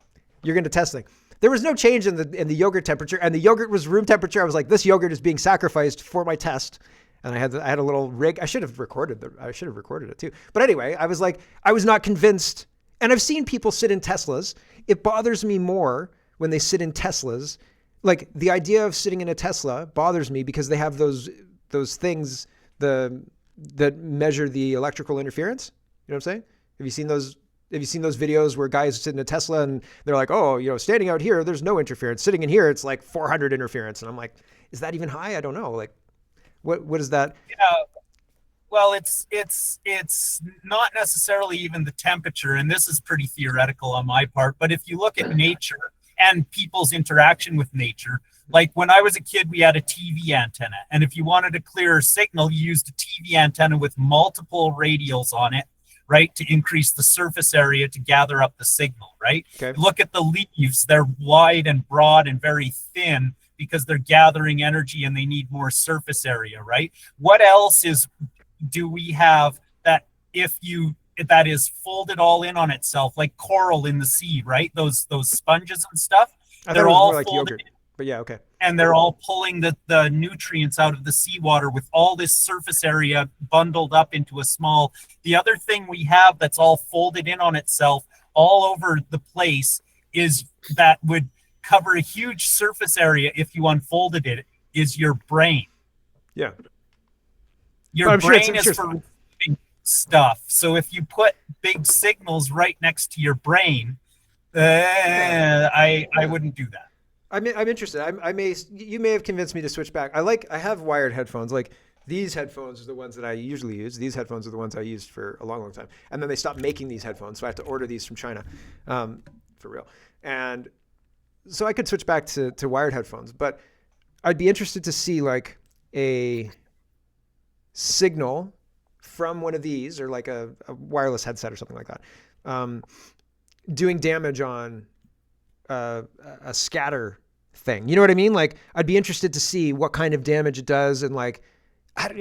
Speaker 1: to test things. There was no change in the yogurt temperature, and the yogurt was room temperature. I was like, this yogurt is being sacrificed for my test. And I had a little rig. I should have recorded it too. But anyway, I was like, I was not convinced. And I've seen people sit in Teslas. It bothers me more when they sit in Teslas like the idea of sitting in a Tesla bothers me because they have those things that measure the electrical interference. You know what I'm saying? Have you seen those videos where guys sit in a Tesla and they're like, oh, standing out here, there's no interference. Sitting in here, it's like 400 interference. And I'm like, is that even high? I don't know. Like, what is that?
Speaker 3: Yeah. Well, it's not necessarily even the temperature, and this is pretty theoretical on my part. But if you look at nature and people's interaction with nature, like when I was a kid, we had a TV antenna, and if you wanted a clearer signal, you used a TV antenna with multiple radials on it, right, to increase the surface area to gather up the signal, right?
Speaker 1: Okay.
Speaker 3: Look at the leaves; they're wide and broad and very thin because they're gathering energy and they need more surface area, right? What else do we have that that is folded all in on itself, like coral in the sea, right? Those sponges and stuff. They're all
Speaker 1: like
Speaker 3: folded
Speaker 1: yogurt, but yeah, okay.
Speaker 3: And they're all pulling the nutrients out of the seawater with all this surface area bundled up into a small. The other thing we have that's all folded in on itself all over the place is that would cover a huge surface area if you unfolded it, is your brain.
Speaker 1: Yeah.
Speaker 3: Your brain is for receiving stuff. So if you put big signals right next to your brain, I wouldn't do that.
Speaker 1: I'm interested. You may have convinced me to switch back. I have wired headphones. Like these headphones are the ones that I usually use. These headphones are the ones I used for a long, long time. And then they stopped making these headphones, so I have to order these from China, for real. And so I could switch back to wired headphones, but I'd be interested to see like a signal from one of these, or like a wireless headset or something like that, doing damage on a scatter thing. You know what I mean? Like I'd be interested to see what kind of damage it does, and like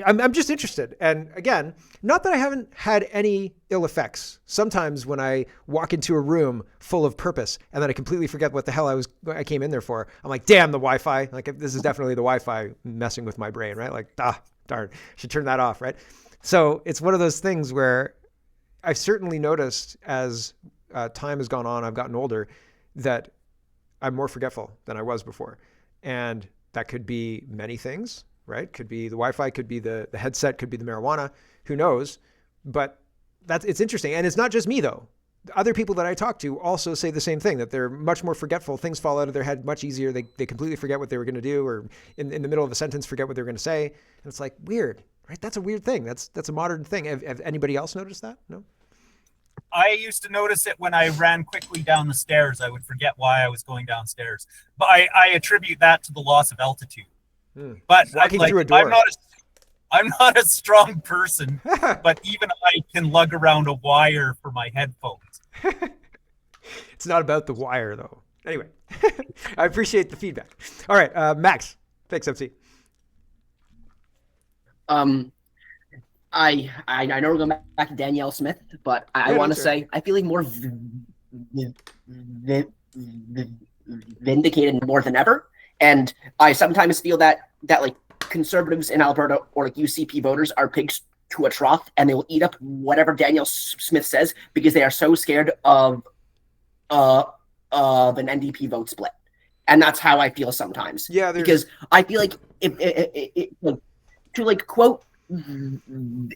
Speaker 1: I'm just interested. And again, not that I haven't had any ill effects. Sometimes when I walk into a room full of purpose and then I completely forget what the hell I came in there for, I'm like, damn, the Wi-Fi. Like this is definitely the Wi-Fi messing with my brain, right? Like, darn, should turn that off, right? So it's one of those things where I've certainly noticed as time has gone on, I've gotten older, that I'm more forgetful than I was before. And that could be many things, right? Could be the Wi-Fi, could be the headset, could be the marijuana, who knows? But it's interesting. And it's not just me though. Other people that I talk to also say the same thing, that they're much more forgetful. Things fall out of their head much easier. They completely forget what they were going to do, or in the middle of a sentence, forget what they were going to say. And it's like weird, right? That's a weird thing. That's a modern thing. Have anybody else noticed that? No?
Speaker 3: I used to notice it when I ran quickly down the stairs. I would forget why I was going downstairs. But I attribute that to the loss of altitude. But
Speaker 1: through a door.
Speaker 3: I'm not a strong person, but even I can lug around a wire for my headphones.
Speaker 1: It's not about the wire though. Anyway, I appreciate the feedback. All right, Max. Thanks, MC.
Speaker 2: I know we're going back to Danielle Smith, but I want to say I feel like more vindicated more than ever, and I sometimes feel that like conservatives in Alberta or like UCP voters are pigs to a trough, and they will eat up whatever Danielle Smith says because they are so scared of an NDP vote split, and that's how I feel sometimes.
Speaker 1: Yeah,
Speaker 2: because I feel like if to like quote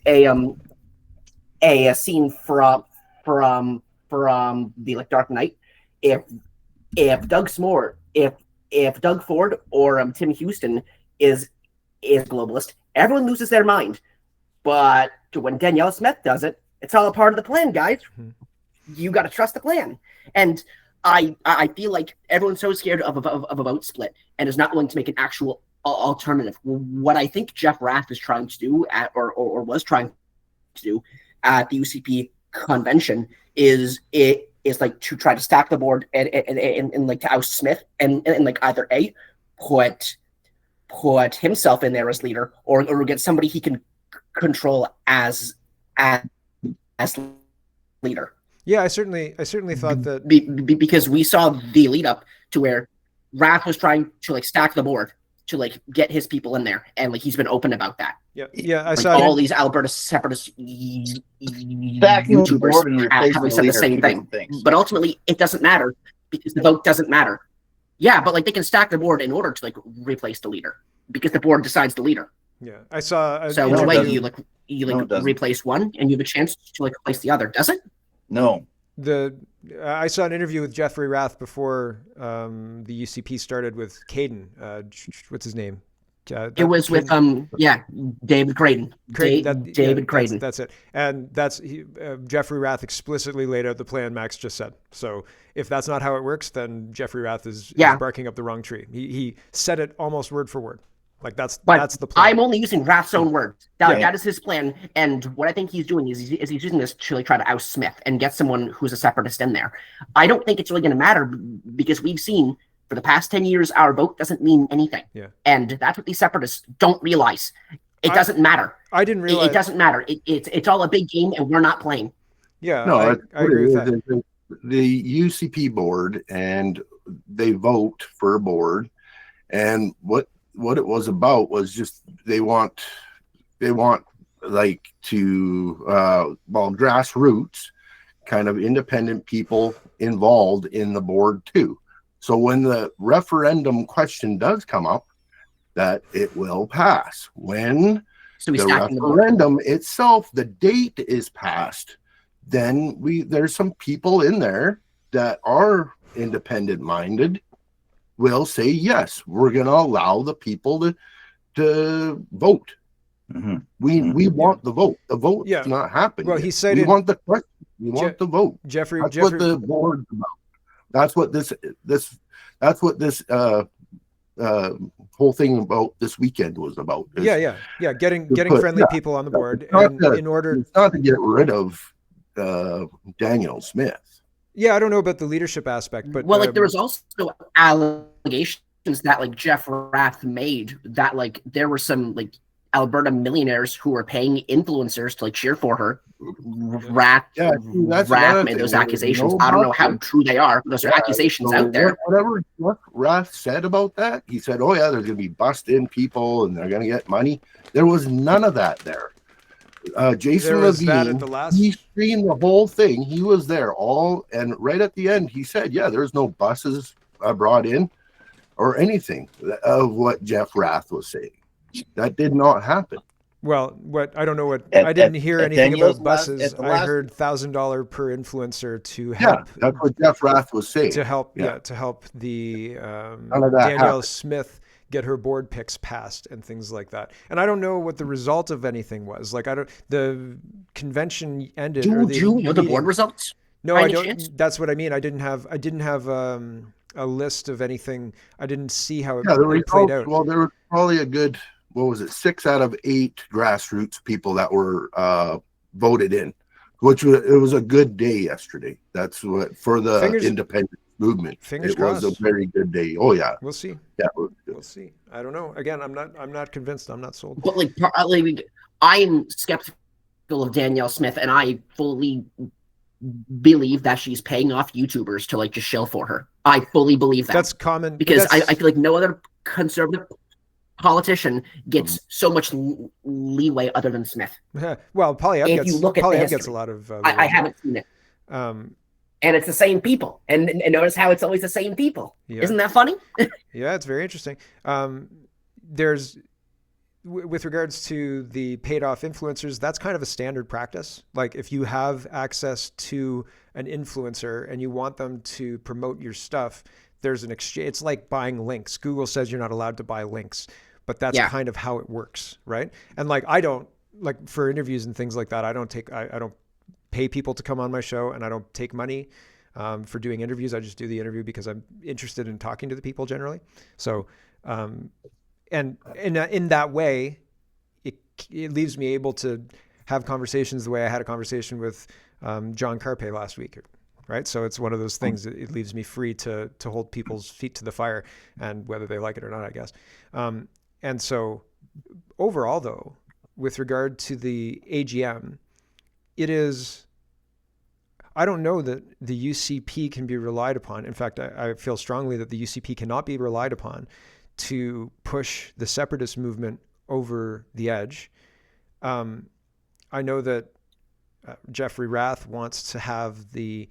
Speaker 2: a scene from the like Dark Knight, if Doug Ford or Tim Houston is globalist, everyone loses their mind. But when Danielle Smith does it, it's all a part of the plan, guys. You got to trust the plan. And I feel like everyone's so scared of a vote split and is not willing to make an actual alternative. What I think Jeff Rath is trying to do or was trying to do at the UCP convention is like to try to stack the board and like to oust Smith and like either put himself in there as leader or get somebody he can control as leader.
Speaker 1: Yeah, I certainly thought that
Speaker 2: because we saw the lead up to where Rath was trying to like stack the board to like get his people in there, and like he's been open about that.
Speaker 1: Yeah, I
Speaker 2: like,
Speaker 1: saw
Speaker 2: all these Alberta separatist YouTubers have said the same thing. But ultimately, it doesn't matter because the vote doesn't matter Yeah, but like they can stack the board in order to like replace the leader because the board decides the leader.
Speaker 1: Yeah, I saw.
Speaker 2: So in a way, you replace one and you have a chance to like replace the other. Does it?
Speaker 7: No.
Speaker 1: I saw an interview with Jeffrey Rath before the UCP started with Caden. What's his name?
Speaker 2: It was with David Creighton. David Creighton.
Speaker 1: That's it. And Jeffrey Rath explicitly laid out the plan Max just said. So if that's not how it works, then Jeffrey Rath is barking up the wrong tree. He said it almost word for word. Like that's the plan.
Speaker 2: I'm only using Rath's own words. That is his plan. And what I think he's doing is he's using this to like try to oust Smith and get someone who's a separatist in there. I don't think it's really going to matter because we've seen for the past 10 years, our vote doesn't mean anything.
Speaker 1: Yeah.
Speaker 2: And that's what these separatists don't realize. It doesn't matter.
Speaker 1: I didn't realize.
Speaker 2: It doesn't matter. It's all a big game and we're not playing.
Speaker 1: Yeah, no, I agree with that.
Speaker 6: The UCP board, and they vote for a board. And what it was about was just they want like to grassroots kind of independent people involved in the board too. So when the referendum question does come up, that it will pass. When the referendum itself, the date is passed, then there's some people in there that are independent minded will say, yes, we're going to allow the people to vote.
Speaker 7: Mm-hmm.
Speaker 6: We want the vote. The vote is not happening.
Speaker 1: Well, he said
Speaker 6: we want the question. We want the vote.
Speaker 1: That's
Speaker 6: what the board's about. That's what this whole thing about this weekend was about.
Speaker 1: Getting friendly people on the board,
Speaker 6: it's not to get rid of Danielle Smith.
Speaker 1: Yeah, I don't know about the leadership aspect, but
Speaker 2: there was also allegations that like Jeff Rath made that like there were some like Alberta millionaires who were paying influencers to like cheer for her. Rath made those accusations. I don't know how true they are. Those are accusations out there.
Speaker 6: Whatever Rath said about that, he said, "Oh yeah, there's going to be bust-in people and they're going to get money." There was none of that there. Jason Levine, he streamed the whole thing. He was there and right at the end, he said, "Yeah, there's no buses brought in or anything of what Jeff Rath was saying." That did not happen.
Speaker 1: Well, I don't know what I didn't hear anything about buses. I heard $1,000 per influencer to help.
Speaker 6: Yeah, that's what Jeff Rath was saying.
Speaker 1: To help the Danielle Smith get her board picks passed and things like that. And I don't know what the result of anything was. Like the convention ended.
Speaker 2: Do you know the board results?
Speaker 1: No, I don't. Chance? That's what I mean. I didn't have a list of anything. I didn't see how it played out.
Speaker 6: Well, there was probably a good. What was it? 6 out of 8 grassroots people that were voted in, it was a good day yesterday. That's what for the independent movement.
Speaker 1: It crossed.
Speaker 6: Was a very good day. Oh yeah,
Speaker 1: we'll see.
Speaker 6: Yeah,
Speaker 1: we'll see. I don't know. Again, I'm not convinced. I'm not sold.
Speaker 2: But like I'm skeptical of Danielle Smith, and I fully believe that she's paying off YouTubers to like just shill for her. I fully believe that.
Speaker 1: That's common
Speaker 2: because I feel like no other conservative politician gets so much leeway other than Smith.
Speaker 1: Well, Poilievre gets a lot of.
Speaker 2: I haven't seen it. And it's the same people. And notice how it's always the same people. Yeah. Isn't that funny?
Speaker 1: Yeah, it's very interesting. There's, with regards to the paid off influencers, that's kind of a standard practice. Like if you have access to an influencer and you want them to promote your stuff, there's an exchange. It's like buying links. Google says you're not allowed to buy links, but that's kind of how it works, right? And like I don't like for interviews and things like that. I don't pay people to come on my show, and I don't take money for doing interviews. I just do the interview because I'm interested in talking to the people generally. So, and in that way, it leaves me able to have conversations the way I had a conversation with John Carpe last week. Right. So it's one of those things that it leaves me free to hold people's feet to the fire, and whether they like it or not, I guess. And so overall, though, with regard to the AGM, I don't know that the UCP can be relied upon. In fact, I feel strongly that the UCP cannot be relied upon to push the separatist movement over the edge. I know that Jeffrey Rath wants to have the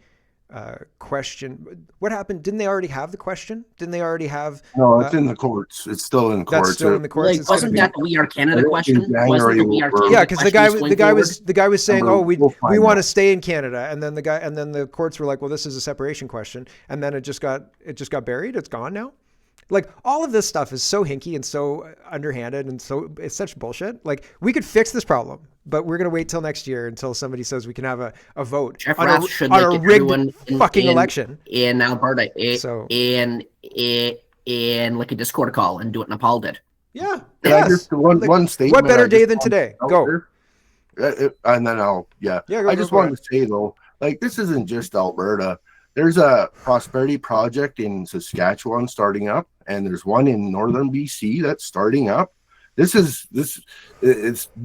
Speaker 1: question. What happened? Didn't they already have the question? Didn't they already have?
Speaker 6: No, it's in the courts. It's still in courts.
Speaker 1: That's still in the courts.
Speaker 2: Like, wasn't that the We Are Canada question?
Speaker 6: January,
Speaker 2: Wasn't the We Are
Speaker 6: we'll-
Speaker 2: Canada
Speaker 1: Yeah, because the guy was saying,
Speaker 6: We'll-
Speaker 1: "Oh, we
Speaker 6: we'll find
Speaker 1: want to
Speaker 6: out.
Speaker 1: stay in Canada," and then the courts were like, "Well, this is a separation question," and then it just got buried. It's gone now. Like, all of this stuff is so hinky and so underhanded and so it's such bullshit. Like, we could fix this problem, but we're gonna wait till next year until somebody says we can have a vote
Speaker 2: Jeff
Speaker 1: on
Speaker 2: Rath should
Speaker 1: a
Speaker 2: like
Speaker 1: rigged fucking election.
Speaker 2: in Alberta
Speaker 1: So-
Speaker 2: in like a Discord call and do what Nepal did.
Speaker 1: Yeah.
Speaker 6: Can I
Speaker 1: Yes.
Speaker 6: just- one
Speaker 1: Like,
Speaker 6: statement.
Speaker 1: what better
Speaker 6: I
Speaker 1: day
Speaker 6: just
Speaker 1: than
Speaker 6: want
Speaker 1: today?
Speaker 6: out
Speaker 1: Go.
Speaker 6: there. And then
Speaker 1: Yeah,
Speaker 6: I just wanted to say though, like, this isn't just Alberta. There's a prosperity project in Saskatchewan starting up, and there's one in northern BC that's starting up. It's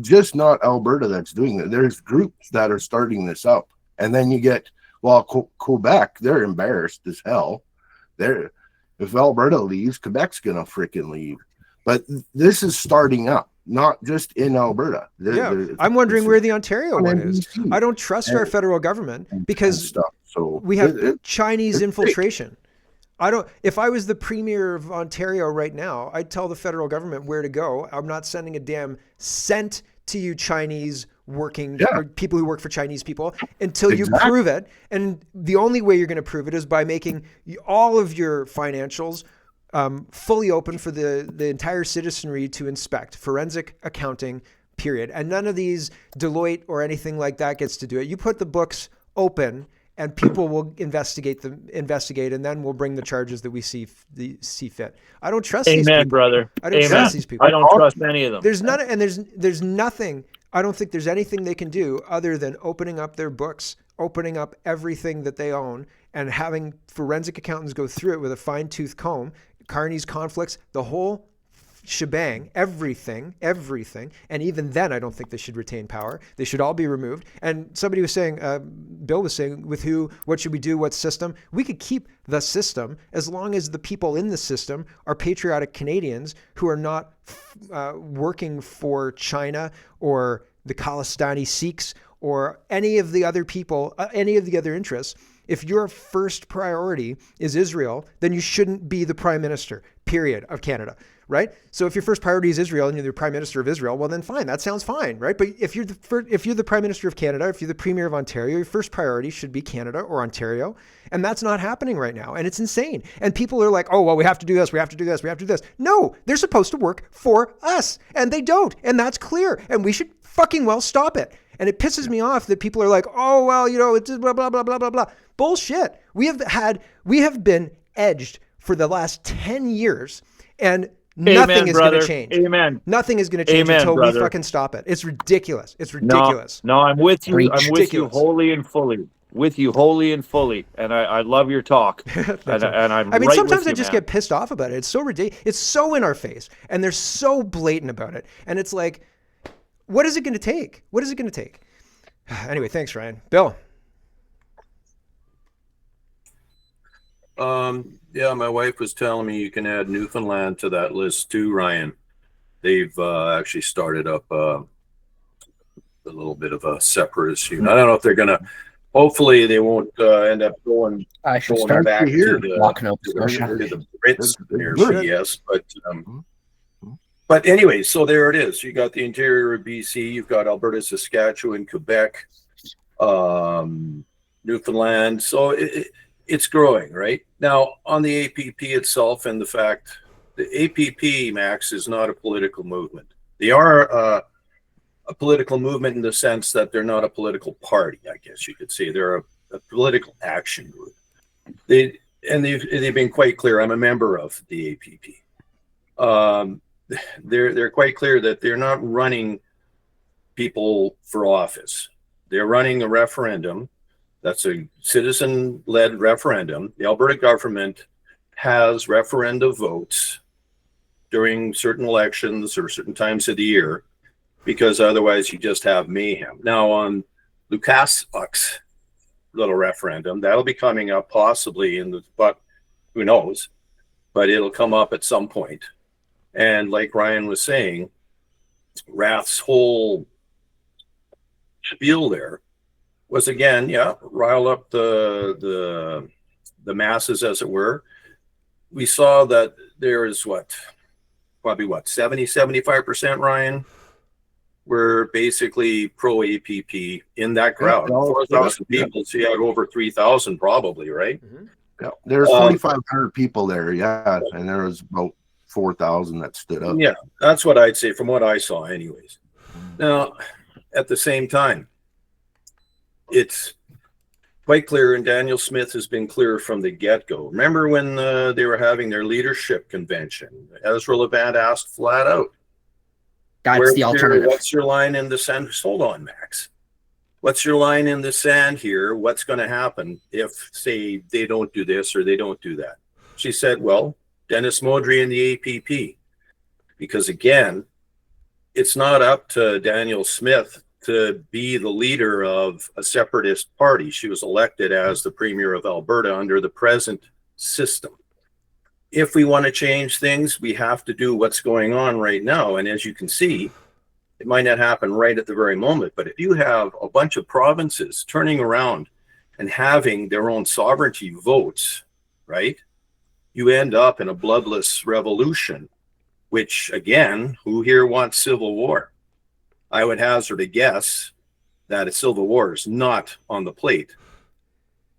Speaker 6: just not Alberta that's doing it. There's groups that are starting this up, and then you get Quebec. They're embarrassed as hell. If Alberta leaves, Quebec's gonna freaking leave. But this is starting up, not just in Alberta.
Speaker 1: I'm wondering where the Ontario one is.
Speaker 6: BC.
Speaker 1: I don't trust our federal government because
Speaker 6: stuff. So
Speaker 1: we have Chinese
Speaker 6: it's big.
Speaker 1: infiltration. If I was the premier of Ontario right now, I'd tell the federal government where to go. I'm not sending a damn cent to you Chinese working or people who work for Chinese people until you prove it. And the only way you're going to prove it is by making all of your financials fully open for the entire citizenry to inspect. Forensic accounting, period. And none of these Deloitte or anything like that gets to do it. You put the books open and people will investigate, and then we'll bring the charges that we see fit. I don't trust these people.
Speaker 5: Amen, brother.
Speaker 1: I don't trust these people.
Speaker 5: I don't trust any of them.
Speaker 1: There's nothing. I don't think there's anything they can do other than opening up their books, opening up everything that they own, and having forensic accountants go through it with a fine-tooth comb. Carney's conflicts, the whole shebang, everything. And even then, I don't think they should retain power. They should all be removed. And somebody was saying, Bill was saying, with who, what should we do, what system? We could keep the system as long as the people in the system are patriotic Canadians who are not working for China or the Khalistani Sikhs or any of the other people, any of the other interests. If your first priority is Israel, then you shouldn't be the prime minister, period, of Canada, right? So if your first priority is Israel and you're the prime minister of Israel, well, then fine, that sounds fine, right? But if you're the prime minister of Canada, if you're the premier of Ontario, your first priority should be Canada or Ontario, and that's not happening right now, and it's insane. And people are like, oh, well, we have to do this, we have to do this, we have to do this. No, they're supposed to work for us, and they don't, and that's clear, and we should fucking well stop it. And it pisses me off that people are like, oh, well, it's blah, blah, blah, blah, blah, blah. Bullshit. We have been edged for the last 10 years and nothing is going to change.
Speaker 5: Amen.
Speaker 1: Nothing is going to change until we fucking stop it. It's ridiculous. It's ridiculous.
Speaker 5: No, I'm with you. I'm with you
Speaker 1: Ridiculous.
Speaker 5: wholly and fully. With you wholly and fully. And I love your talk. and I'm
Speaker 1: I mean,
Speaker 5: right
Speaker 1: sometimes
Speaker 5: with
Speaker 1: I
Speaker 5: you,
Speaker 1: just
Speaker 5: man.
Speaker 1: get pissed off about it. It's so ridiculous. It's so in our face and they're so blatant about it. And it's like, what is it going to take? What is it going to take? Anyway, thanks, Ryan. Bill.
Speaker 8: Yeah, my wife was telling me you can add Newfoundland to that list too, Ryan. They've actually started up a little bit of a separatist unit. I don't know if they're gonna. Hopefully, they won't end up going
Speaker 2: I should
Speaker 8: going
Speaker 2: start
Speaker 8: back
Speaker 6: here.
Speaker 8: to
Speaker 2: Walking up
Speaker 8: the
Speaker 2: Scotia.
Speaker 8: Brits here,
Speaker 6: Good.
Speaker 8: yes, but anyway, so there it is. You got the interior of BC, you've got Alberta, Saskatchewan, Quebec, Newfoundland. So it's growing, right? Now, on the APP itself and the fact the APP, Max, is not a political movement. They are a political movement in the sense that they're not a political party, I guess you could say. They're a political action group. They've been quite clear. I'm a member of the APP. They're quite clear that they're not running people for office. They're running a referendum. That's a citizen-led referendum. The Alberta government has referenda votes during certain elections or certain times of the year, because otherwise you just have mayhem. Now on Lukaszuk's little referendum, that'll be coming up possibly but who knows, but it'll come up at some point. And like Ryan was saying, Rath's whole spiel there was again, rile up the masses, as it were. We saw that there is probably 75%, Ryan, were basically pro APP in that crowd. 4,000 people, so you had over 3,000 probably, right?
Speaker 6: Yeah, there's 4,500 people there, and there was about 4,000 that stood up.
Speaker 8: Yeah, that's what I'd say from what I saw anyways. Now, at the same time, it's quite clear, and Daniel Smith has been clear from the get-go. Remember when they were having their leadership convention? Ezra Levant asked flat out,
Speaker 2: That's the alternative.
Speaker 8: What's your line in the sand? Hold on, Max. What's your line in the sand here? What's going to happen if, say, they don't do this or they don't do that? She said, well, Dennis Modry and the APP. Because again, it's not up to Daniel Smith to be the leader of a separatist party. She was elected as the Premier of Alberta under the present system. If we want to change things, we have to do what's going on right now. And as you can see, it might not happen right at the very moment, but if you have a bunch of provinces turning around and having their own sovereignty votes, right, you end up in a bloodless revolution, which, again, who here wants civil war? I would hazard a guess that a civil war is not on the plate,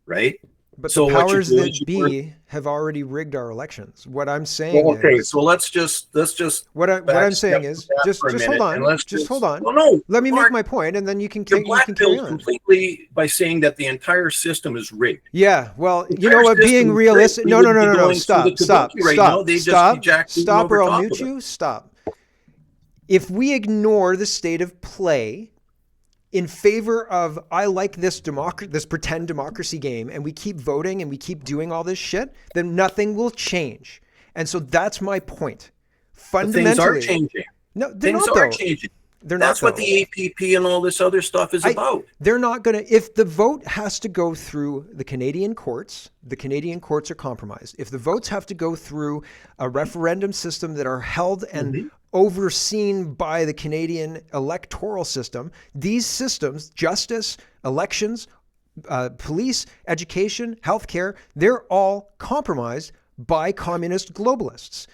Speaker 8: right?
Speaker 1: But so the powers that be have already rigged our elections. What I'm saying is,
Speaker 8: so let's just
Speaker 1: what I'm saying is just hold on. Just hold on.
Speaker 8: Well, no,
Speaker 1: let me make my point, and then you can carry on.
Speaker 8: Completely by saying that the entire system is rigged.
Speaker 1: Yeah, well, you know what? Being realistic. No. Stop, or I'll mute you. Stop. If we ignore the state of play in favor of, I like this pretend democracy game, and we keep voting and we keep doing all this shit, then nothing will change. And so that's my point. Fundamentally,
Speaker 8: things are changing.
Speaker 1: No,
Speaker 8: things are changing. That's what the APP and all this other stuff is about.
Speaker 1: They're not going to, if the vote has to go through the Canadian courts are compromised. If the votes have to go through a referendum system that are held and overseen by the Canadian electoral system, these systems, justice, elections, police, education, healthcare, they're all compromised by communist globalists.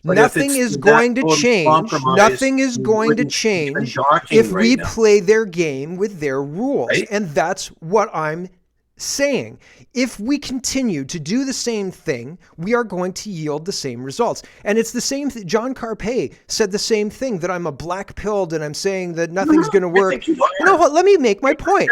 Speaker 8: But
Speaker 1: nothing is going to change. Nothing is going to change if we play their game with their rules. Right? And that's what I'm saying. If we continue to do the same thing, we are going to yield the same results. And it's the same thing. John Carpe said the same thing, that I'm a black pilled and I'm saying that nothing's going to work. No, let me make my point.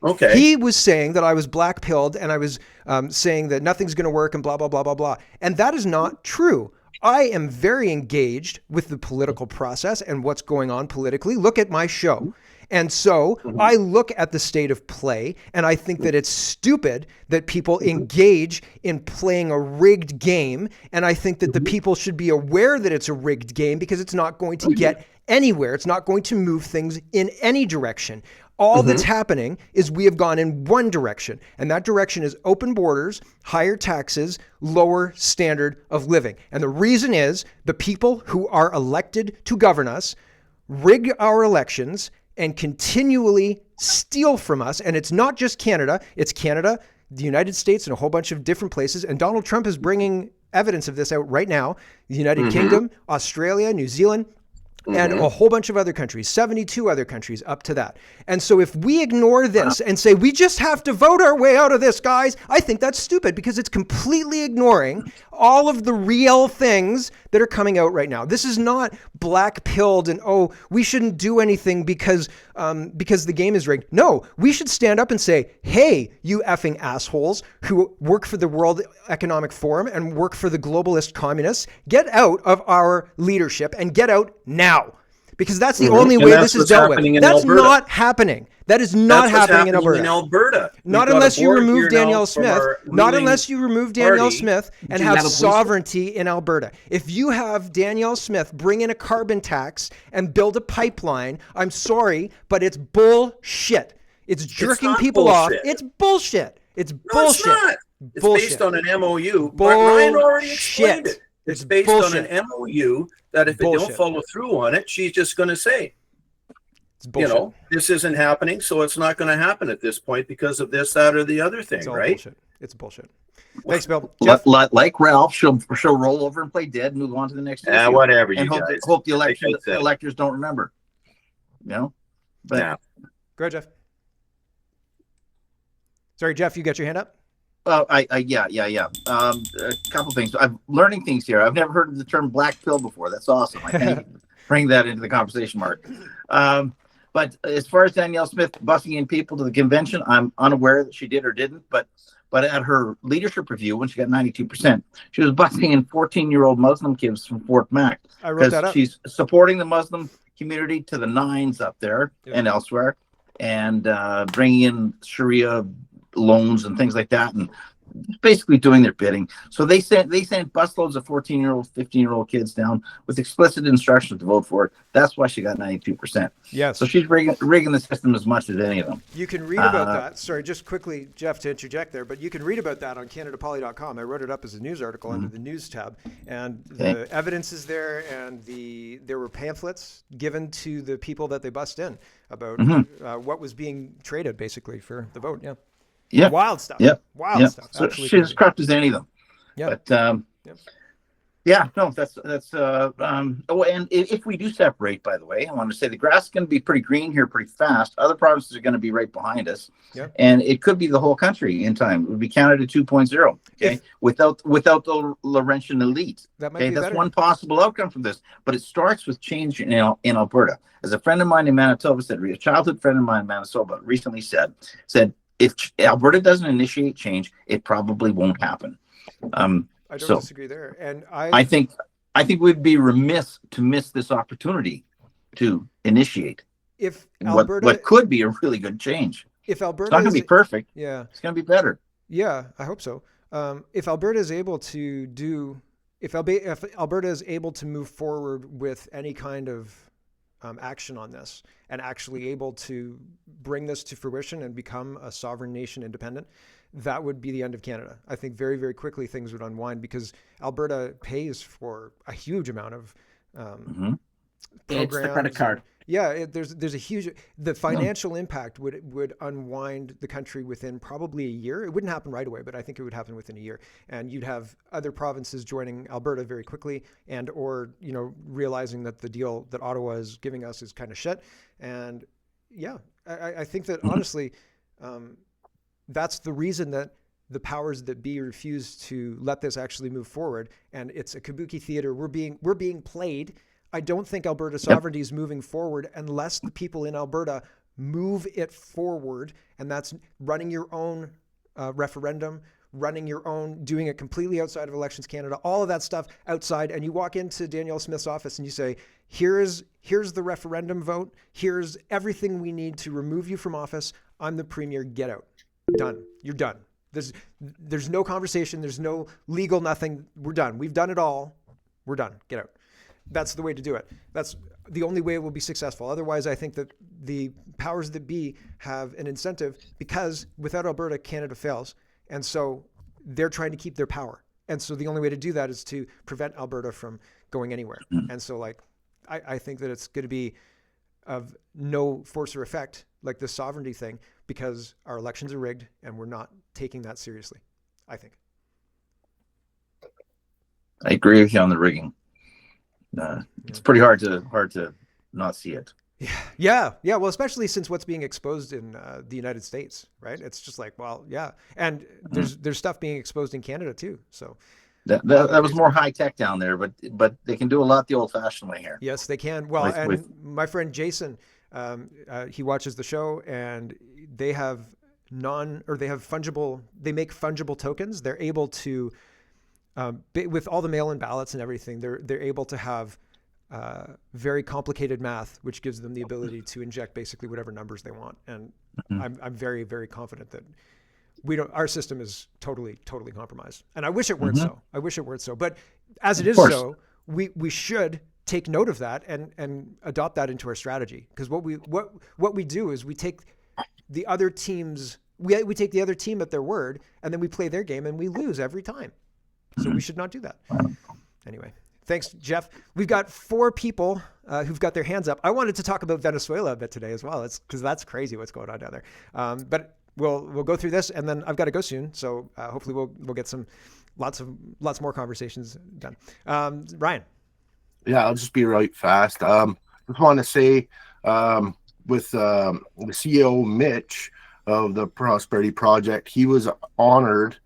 Speaker 1: Okay. He was saying that I was black pilled and I was saying that nothing's going to work and blah, blah, blah, blah, blah. And that is not true. I am very engaged with the political process and what's going on politically. Look at my show. And so I look at the state of play and I think that it's stupid that people engage in playing a rigged game. And I think that the people should be aware that it's a rigged game because it's not going to get anywhere. It's not going to move things in any direction. All that's happening is we have gone in one direction, and that direction is open borders, higher taxes, lower standard of living. And the reason is the people who are elected to govern us rig our elections and continually steal from us. And it's not just Canada, it's Canada, the United States, and a whole bunch of different places. And Donald Trump is bringing evidence of this out right now. The United Kingdom, Australia, New Zealand, and a whole bunch of other countries, 72 other countries up to that. And so if we ignore this and say, we just have to vote our way out of this, guys, I think that's stupid because it's completely ignoring all of the real things that are coming out right now. This is not black pilled and, we shouldn't do anything because the game is rigged. No, we should stand up and say, hey, you effing assholes who work for the World Economic Forum and work for the globalist communists, get out of our leadership and get out now. Because that's the only way this is dealt with. That's not happening. That is not happening in Alberta. Not unless you remove Danielle Smith. Not unless you remove Danielle Smith and have sovereignty in Alberta. If you have Danielle Smith bring in a carbon tax and build a pipeline, I'm sorry, but it's bullshit. It's jerking people off. It's bullshit. It's bullshit.
Speaker 8: It's not. It's based on an MOU. Ryan already explained it. It's based on an MOU that if they don't follow through on it, she's just going to say.
Speaker 1: It's bullshit.
Speaker 8: You know, this isn't happening, so it's not going to happen at this point because of this, that, or the other thing,
Speaker 1: It's all
Speaker 8: right?
Speaker 1: bullshit. It's bullshit. Thanks, Bill. Jeff?
Speaker 7: Like Ralph, she'll roll over and play dead and move on to the next issue.
Speaker 8: Whatever,
Speaker 7: and
Speaker 8: you guys.
Speaker 7: hope the electors don't remember. You know? But
Speaker 8: Yeah.
Speaker 1: Go ahead, Jeff. Sorry, Jeff, you got your hand up?
Speaker 7: Yeah. A couple things. I'm learning things here. I've never heard of the term black pill before. That's awesome. I think bring that into the conversation, Mark. But as far as Danielle Smith busing in people to the convention, I'm unaware that she did or didn't. But at her leadership review, when she got 92%, she was busing in 14-year-old Muslim kids from Fort Mac.
Speaker 1: I wrote that up.
Speaker 7: She's supporting the Muslim community to the nines up there and elsewhere, and bringing in Sharia loans and things like that, and basically doing their bidding. So they sent busloads of 14-year-old, 15-year-old kids down with explicit instructions to vote for it. That's why she got 92%.
Speaker 1: Yes.
Speaker 7: So she's rigging the system as much as any of them.
Speaker 1: You can read about that. Sorry, just quickly, Jeff, to interject there, but you can read about that on CanadaPoly.com. I wrote it up as a news article under the news tab, and the evidence is there, and there were pamphlets given to the people that they bussed in about what was being traded basically for the vote. Yeah.
Speaker 7: Yeah.
Speaker 1: Wild stuff.
Speaker 7: Yeah.
Speaker 1: Wild stuff.
Speaker 7: So
Speaker 1: Absolutely
Speaker 7: she's as
Speaker 1: crazy.
Speaker 7: corrupt as any of them.
Speaker 1: Yeah.
Speaker 7: But yeah, no, that's oh, and if we do separate, by the way, I want to say the grass is going to be pretty green here pretty fast. Other provinces are going to be right behind us.
Speaker 1: Yeah.
Speaker 7: And it could be the whole country in time. It would be Canada 2.0. Okay. Without the Laurentian elite.
Speaker 1: That might
Speaker 7: okay.
Speaker 1: be
Speaker 7: That's
Speaker 1: better.
Speaker 7: one possible outcome from this. But it starts with change in Alberta. As a friend of mine in Manitoba said, a childhood friend of mine in Manitoba recently said, if Alberta doesn't initiate change, it probably won't happen.
Speaker 1: I don't disagree there. And
Speaker 7: I think we'd be remiss to miss this opportunity to initiate
Speaker 1: if Alberta,
Speaker 7: what could be a really good change.
Speaker 1: If Alberta
Speaker 7: it's not going to be perfect.
Speaker 1: Yeah.
Speaker 7: It's going to be better.
Speaker 1: Yeah, I hope so. If Alberta is able to if Alberta is able to move forward with any kind of action on this and actually able to bring this to fruition and become a sovereign nation independent, that would be the end of Canada. I think very, very quickly things would unwind because Alberta pays for a huge amount of programs.
Speaker 2: It's the credit card.
Speaker 1: Yeah, there's a huge, the financial impact would unwind the country within probably a year. It wouldn't happen right away, but I think it would happen within a year. And you'd have other provinces joining Alberta very quickly or realizing that the deal that Ottawa is giving us is kind of shit. And yeah, I think that honestly, that's the reason that the powers that be refuse to let this actually move forward. And it's a kabuki theater. We're being played. I don't think Alberta sovereignty is moving forward unless the people in Alberta move it forward. And that's running your own referendum, running your own, doing it completely outside of Elections Canada, all of that stuff outside. And you walk into Danielle Smith's office and you say, here's the referendum vote. Here's everything we need to remove you from office. I'm the premier. Get out. Done. You're done. There's no conversation. There's no legal nothing. We're done. We've done it all. We're done. Get out. That's the way to do it. That's the only way it will be successful. Otherwise, I think that the powers that be have an incentive because without Alberta, Canada fails. And so they're trying to keep their power. And so the only way to do that is to prevent Alberta from going anywhere. And so I think that it's going to be of no force or effect like the sovereignty thing because our elections are rigged and we're not taking that seriously, I think.
Speaker 7: I agree with you on the rigging. It's pretty hard to not see it.
Speaker 1: Yeah. Well, especially since what's being exposed in the United States, right? It's just like, well, yeah. And there's stuff being exposed in Canada too. So
Speaker 7: that was more high tech down there, but they can do a lot the old fashioned way here.
Speaker 1: Yes, they can. Well, my friend Jason, he watches the show and they have fungible, they make fungible tokens. They're able to, with all the mail-in ballots and everything, they're able to have very complicated math, which gives them the ability to inject basically whatever numbers they want. And I'm very, very confident that our system is totally, totally compromised. And I wish it weren't so. I wish it weren't so. But as it is so, we should take note of that and adopt that into our strategy. Because what we do is we take the other teams, we take the other team at their word, and then we play their game and we lose every time. So we should not do that. Anyway, Thanks, Jeff. We've got 4 people who've got their hands up. I wanted to talk about Venezuela a bit today as well. It's because that's crazy what's going on down there. But we'll go through this, and then I've got to go soon. So hopefully we'll get lots more conversations done. Ryan.
Speaker 6: Yeah, I'll just be right fast. Just want to say with the CEO Mitch of the Prosperity Project, he was honored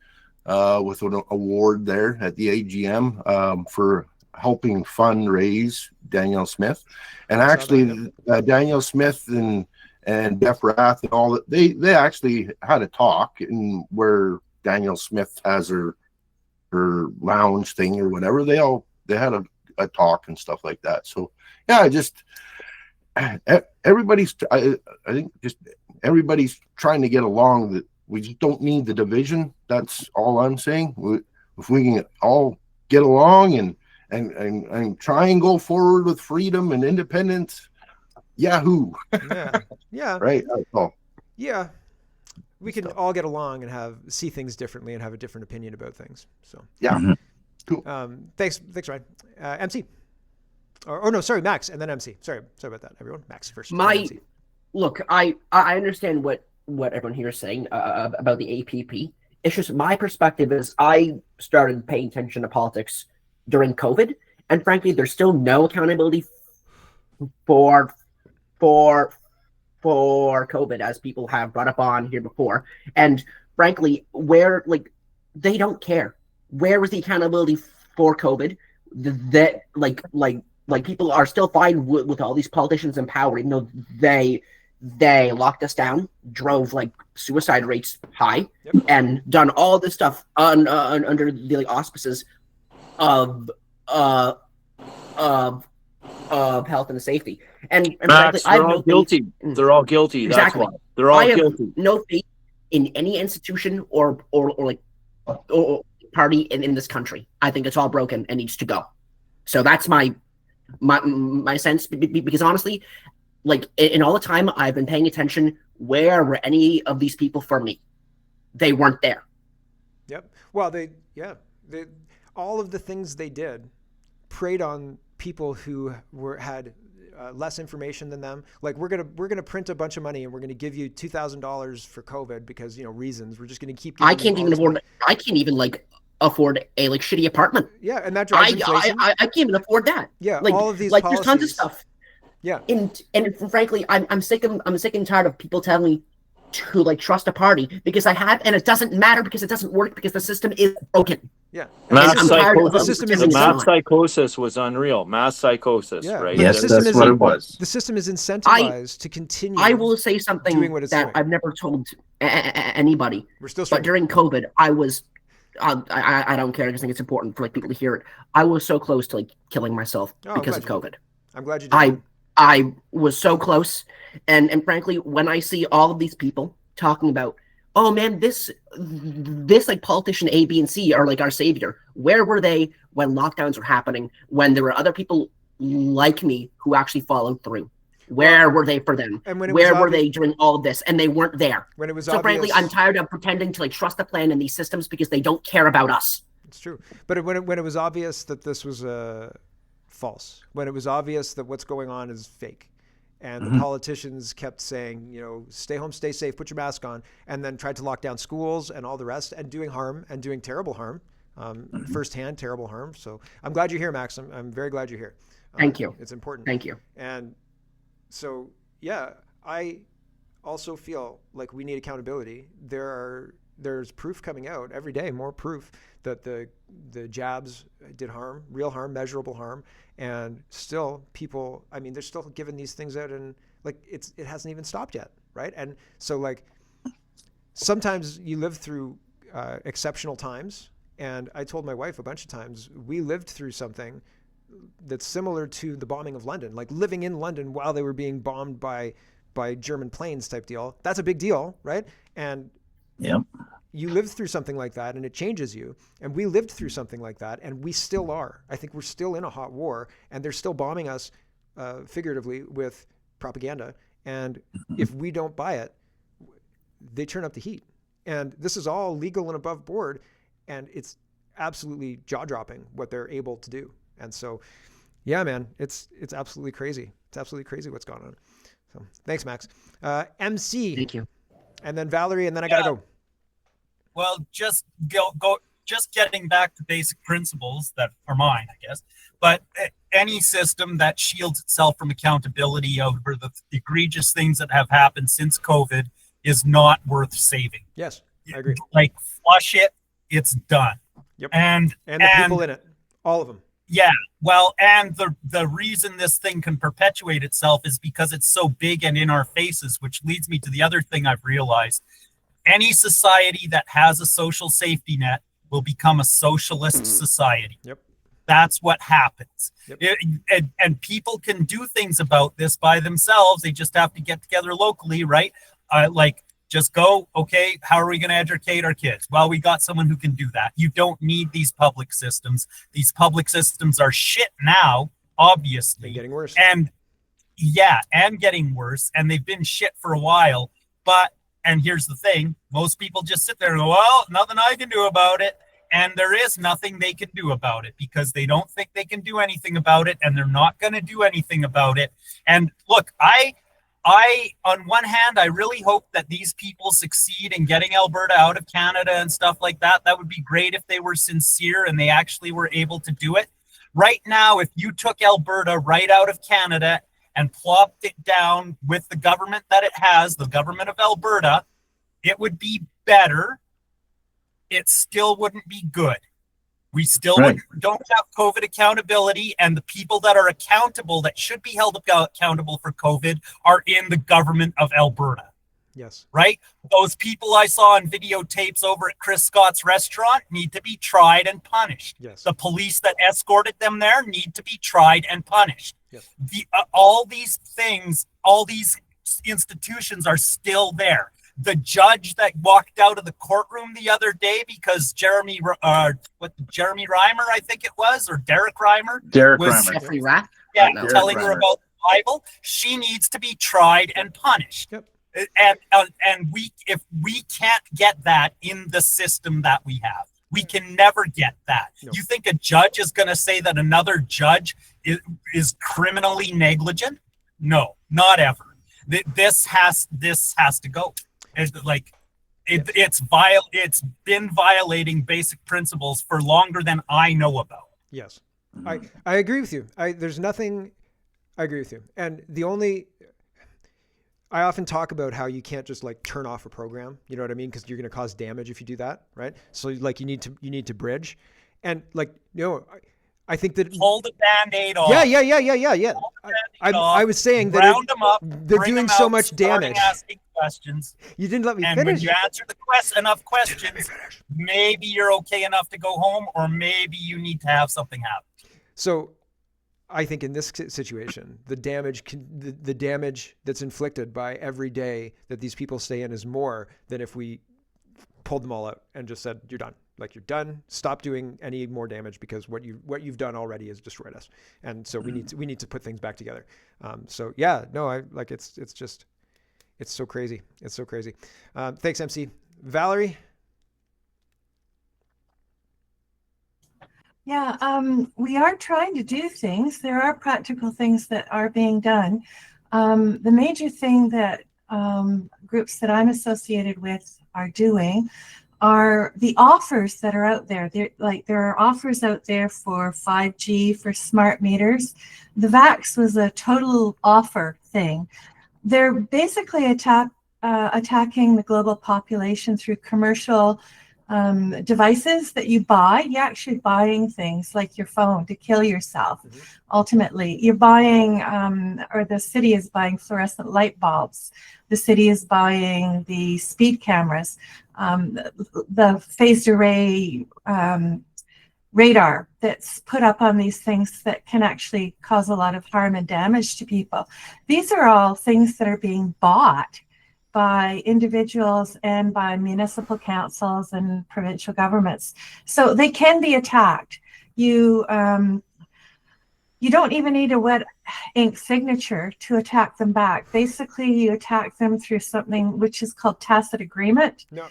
Speaker 6: with an award there at the AGM for helping fundraise Danielle Smith. And actually, Danielle Smith and Jeff Rath and all that, they actually had a talk in where Danielle Smith has her lounge thing or whatever. They had a talk and stuff like that. So yeah, everybody's I think just everybody's trying to get along. That we just don't need the division. That's all I'm saying. If we can all get along and try and go forward with freedom and independence, yahoo.
Speaker 1: Yeah.
Speaker 6: Right. That's all.
Speaker 1: Yeah. We can all get along and see things differently and have a different opinion about things. So
Speaker 6: yeah. Cool.
Speaker 1: Thanks, Ryan. MC. Or no, sorry, Max, and then MC. Sorry about that, everyone. Max first.
Speaker 2: Look, I understand what everyone here is saying about the APP. It's just my perspective is I started paying attention to politics during COVID, and frankly, there's still no accountability for COVID, as people have brought up on here before. And frankly, where they don't care. Where was the accountability for COVID? That people are still fine with all these politicians in power, even though they locked us down, drove suicide rates high, and done all this stuff under the auspices of health and safety. And
Speaker 5: Max,
Speaker 2: frankly,
Speaker 5: they're all guilty. They're all guilty.
Speaker 2: Exactly.
Speaker 5: That's why. They're all guilty.
Speaker 2: I have no faith in any institution or party in this country. I think it's all broken and needs to go. So that's my sense, because honestly, in all the time I've been paying attention, where were any of these people for me? They weren't there.
Speaker 1: Yep. Well, all of the things they did preyed on people who had less information than them. We're gonna print a bunch of money and we're gonna give you $2,000 for COVID because reasons. We're just gonna keep.
Speaker 2: I can't even afford a shitty apartment.
Speaker 1: Yeah, and that drives inflation.
Speaker 2: I can't even afford that.
Speaker 1: Yeah, all of these policies,
Speaker 2: there's tons of stuff.
Speaker 1: Yeah,
Speaker 2: and frankly, I'm sick and tired of people telling me to trust a party because I have, and it doesn't matter because it doesn't work because the system is broken.
Speaker 1: Yeah,
Speaker 5: mass psychosis was unreal. Mass psychosis,
Speaker 1: yeah.
Speaker 5: right?
Speaker 7: Yes, that's what it was.
Speaker 1: The system is incentivized to continue.
Speaker 2: I will say something
Speaker 1: doing what it's
Speaker 2: that
Speaker 1: doing.
Speaker 2: I've never told anybody.
Speaker 1: We're still
Speaker 2: but during COVID, I was. I don't care. I just think it's important for people to hear it. I was so close to killing myself because of COVID.
Speaker 1: I'm glad you did.
Speaker 2: I was so close, and frankly, when I see all of these people talking about, oh man, this politician A, B, and C are our savior. Where were they when lockdowns were happening? When there were other people like me who actually followed through? Where were they for them?
Speaker 1: And
Speaker 2: where were they during all of this? And they weren't there.
Speaker 1: When it was
Speaker 2: so, frankly, I'm tired of pretending to trust the plan in these systems because they don't care about us.
Speaker 1: It's true, but when it was obvious that this was false, when it was obvious that what's going on is fake, and the politicians kept saying, stay home, stay safe, put your mask on, and then tried to lock down schools and all the rest, and doing harm and doing terrible harm, firsthand terrible harm. So I'm glad you're here, Max. I'm very glad you're here.
Speaker 2: Thank you.
Speaker 1: It's important.
Speaker 2: Thank you.
Speaker 1: And so, yeah, I also feel like we need accountability. There's proof coming out every day, more proof that the jabs did harm, real harm, measurable harm, and still people, they're still giving these things out, and it hasn't even stopped yet, right? And so sometimes you live through exceptional times, and I told my wife a bunch of times, we lived through something that's similar to the bombing of London, living in London while they were being bombed by German planes type deal. That's a big deal, right? And
Speaker 7: yep.
Speaker 1: You live through something like that and it changes you. And we lived through something like that and we still are. I think we're still in a hot war and they're still bombing us figuratively with propaganda. And if we don't buy it, they turn up the heat. And this is all legal and above board. And it's absolutely jaw-dropping what they're able to do. And so, yeah, man, it's absolutely crazy. It's absolutely crazy what's going on. So thanks, Max. MC.
Speaker 2: Thank you.
Speaker 1: And then Valerie, and then I got to go.
Speaker 3: Well, just just getting back to basic principles that are mine, I guess. But any system that shields itself from accountability over the egregious things that have happened since COVID is not worth saving.
Speaker 1: Yes, I agree.
Speaker 3: Like, flush it, it's done.
Speaker 1: Yep.
Speaker 3: And
Speaker 1: the people in it, all of them.
Speaker 3: Yeah, well, and the reason this thing can perpetuate itself is because it's so big and in our faces, which leads me to the other thing I've realized. Any society that has a social safety net will become a socialist society.
Speaker 1: Yep.
Speaker 3: That's what happens.
Speaker 1: Yep.
Speaker 3: And people can do things about this by themselves. They just have to get together locally, right? Like, just go, okay, how are we going to educate our kids? Well, we got someone who can do that. You don't need these public systems. These public systems are shit now, obviously.
Speaker 1: And getting worse.
Speaker 3: And yeah, and getting worse. And they've been shit for a while. But, and here's the thing, most people just sit there and go, well, nothing I can do about it. And there is nothing they can do about it because they don't think they can do anything about it, and they're not going to do anything about it. And look, I, on one hand, I really hope that these people succeed in getting Alberta out of Canada and stuff like that. That would be great if they were sincere and they actually were able to do it. Right now, if you took Alberta right out of Canada and plopped it down with the government that it has, the government of Alberta, it would be better. It still wouldn't be good. We still don't have COVID accountability, and the people that are accountable, that should be held accountable for COVID, are in the government of Alberta.
Speaker 1: Yes.
Speaker 3: Right? Those people I saw on videotapes over at Chris Scott's restaurant need to be tried and punished.
Speaker 1: Yes.
Speaker 3: The police that escorted them there need to be tried and punished.
Speaker 1: Yes.
Speaker 3: All these things, all these institutions are still there. The judge that walked out of the courtroom the other day because Jeremy Reimer, I think it was, or Derek Reimer,
Speaker 2: Jeffrey Rath,
Speaker 3: telling her about the Bible. She needs to be tried and punished.
Speaker 1: Yep.
Speaker 3: And if we can't get that in the system that we have, we can never get that. No. You think a judge is going to say that another judge is criminally negligent? No, not ever. This has to go. It's been violating basic principles for longer than I know about.
Speaker 1: Yes, I agree with you. I agree with you. And I often talk about how you can't just like turn off a program. You know what I mean? Because you're going to cause damage if you do that, right? So like you need to bridge, and like I think that
Speaker 3: hold the Band-Aid off.
Speaker 1: Yeah. I was saying that
Speaker 3: round them up.
Speaker 1: They're doing so much damage.
Speaker 3: Asking questions.
Speaker 1: You didn't let me
Speaker 3: and
Speaker 1: finish.
Speaker 3: When you answer enough questions, maybe you're okay enough to go home, or maybe you need to have something happen.
Speaker 1: So, I think in this situation, the damage that's inflicted by every day that these people stay in is more than if we pulled them all out and just said, "You're done." Like, you're done. Stop doing any more damage because what you've done already has destroyed us. And so we need to put things back together. So yeah, no, it's so crazy. It's so crazy. Thanks, MC. Valerie.
Speaker 9: Yeah, we are trying to do things. There are practical things that are being done. The major thing that groups that I'm associated with are doing are the offers that are out there. There are offers out there for 5G, for smart meters. The VAX was a total offer thing. They're basically attacking the global population through commercial devices that you buy. You're actually buying things like your phone to kill yourself. Mm-hmm. Ultimately, you're buying, or the city is buying fluorescent light bulbs. The city is buying the speed cameras, the phased array radar that's put up on these things that can actually cause a lot of harm and damage to people. These are all things that are being bought by individuals and by municipal councils and provincial governments. So they can be attacked. You don't even need a wet ink signature to attack them back. Basically, you attack them through something which is called tacit agreement.
Speaker 1: No,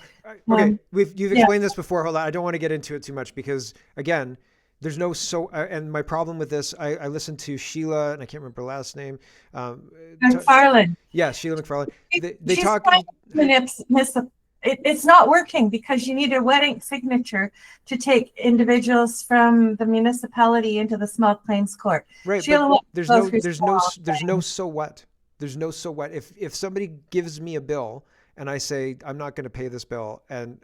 Speaker 1: okay. You've explained this before. Hold on. I don't want to get into it too much because, again, There's no and my problem with this, I listened to Sheila, and I can't remember her last name.
Speaker 9: McFarland.
Speaker 1: Yeah, Sheila McFarland. They talk.
Speaker 9: It's not working because you need a wedding signature to take individuals from the municipality into the small claims court.
Speaker 1: Right.
Speaker 9: Sheila,
Speaker 1: there's no so what. There's no so what. If somebody gives me a bill and I say, I'm not going to pay this bill, and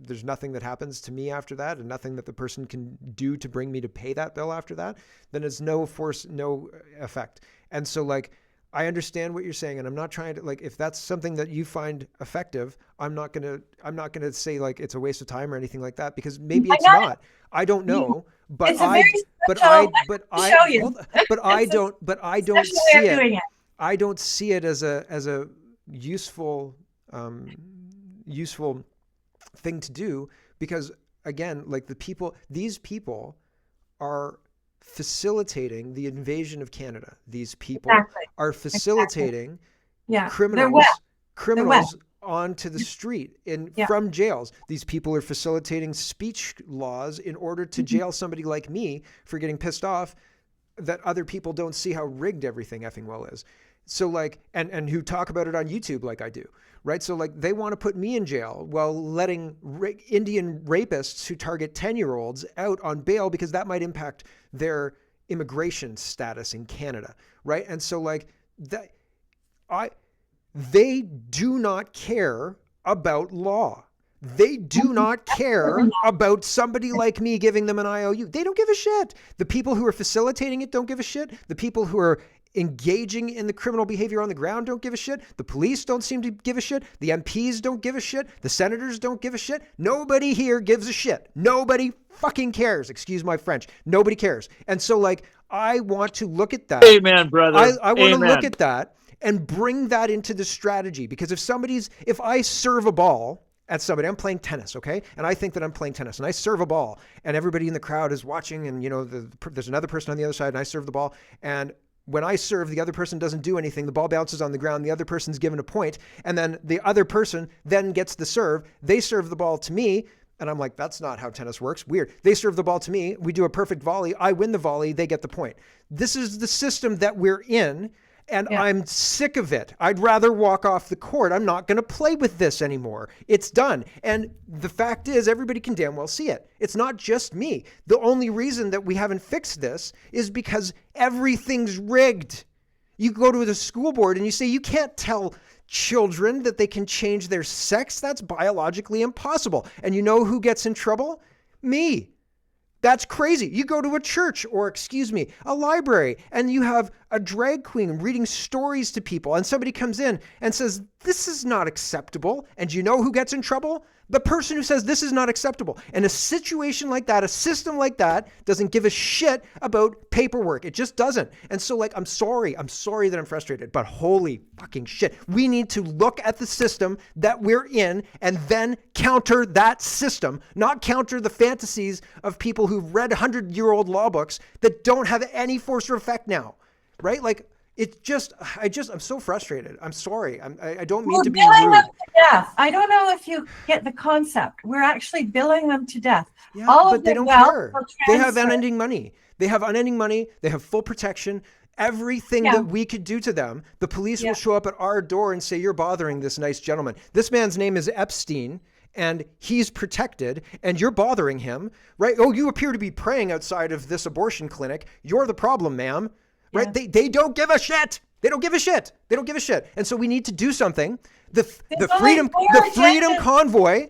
Speaker 1: there's nothing that happens to me after that, and nothing that the person can do to bring me to pay that bill after that, then it's no force, no effect. And so, like, I understand what you're saying, and I'm not trying to, like, if that's something that you find effective, I'm not gonna say like it's a waste of time or anything like that, because maybe it's not. I don't know, but I don't see it. I don't see it as a useful thing to do, because again, like these people are facilitating the invasion of Canada. These people are facilitating criminals onto the street from jails. These people are facilitating speech laws in order to jail somebody like me for getting pissed off that other people don't see how rigged everything effing well is. So like, and who talk about it on YouTube like I do, right? So like, they want to put me in jail while letting Indian rapists who target 10-year-olds out on bail, because that might impact their immigration status in Canada, right? And so like, they do not care about law. They do not care about somebody like me giving them an IOU. They don't give a shit. The people who are facilitating it don't give a shit. The people who are engaging in the criminal behavior on the ground don't give a shit. The police don't seem to give a shit. The MPs don't give a shit. The senators don't give a shit. Nobody here gives a shit. Nobody fucking cares. Excuse my French. Nobody cares. And so like, I want to look at that.
Speaker 5: Amen, brother.
Speaker 1: I want to look at that and bring that into the strategy, because if I serve a ball at somebody, I'm playing tennis, okay? And I think that I'm playing tennis, and I serve a ball, and everybody in the crowd is watching, and you know, there's another person on the other side, and I serve the ball, and when I serve, the other person doesn't do anything. The ball bounces on the ground. The other person's given a point, and then the other person then gets the serve. They serve the ball to me, and I'm like, that's not how tennis works. Weird. They serve the ball to me. We do a perfect volley. I win the volley. They get the point. This is the system that we're in, and I'm sick of it. I'd rather walk off the court. I'm not going to play with this anymore. It's done. And the fact is, everybody can damn well see it. It's not just me. The only reason that we haven't fixed this is because everything's rigged. You go to the school board and you say, you can't tell children that they can change their sex. That's biologically impossible. And you know who gets in trouble? Me. That's crazy. You go to a church or, a library, and you have a drag queen reading stories to people, and somebody comes in and says, this is not acceptable. And you know who gets in trouble? The person who says this is not acceptable. And a situation like that, a system like that, doesn't give a shit about paperwork. It just doesn't. And so like, I'm sorry that I'm frustrated, but holy fucking shit. We need to look at the system that we're in and then counter that system, not counter the fantasies of people who've read 100-year-old law books that don't have any force or effect now, right? Like, I'm so frustrated. I'm sorry. I don't mean to be rude.
Speaker 9: Them to death. I don't know if you get the concept. We're actually billing them to death.
Speaker 1: Yeah, but they don't care. They have unending money. They have full protection. Everything that we could do to them, the police will show up at our door and say, you're bothering this nice gentleman. This man's name is Epstein, and he's protected, and you're bothering him, right? Oh, you appear to be praying outside of this abortion clinic. You're the problem, ma'am. Right? They don't give a shit. They don't give a shit. They don't give a shit. And so we need to do something. The Freedom Convoy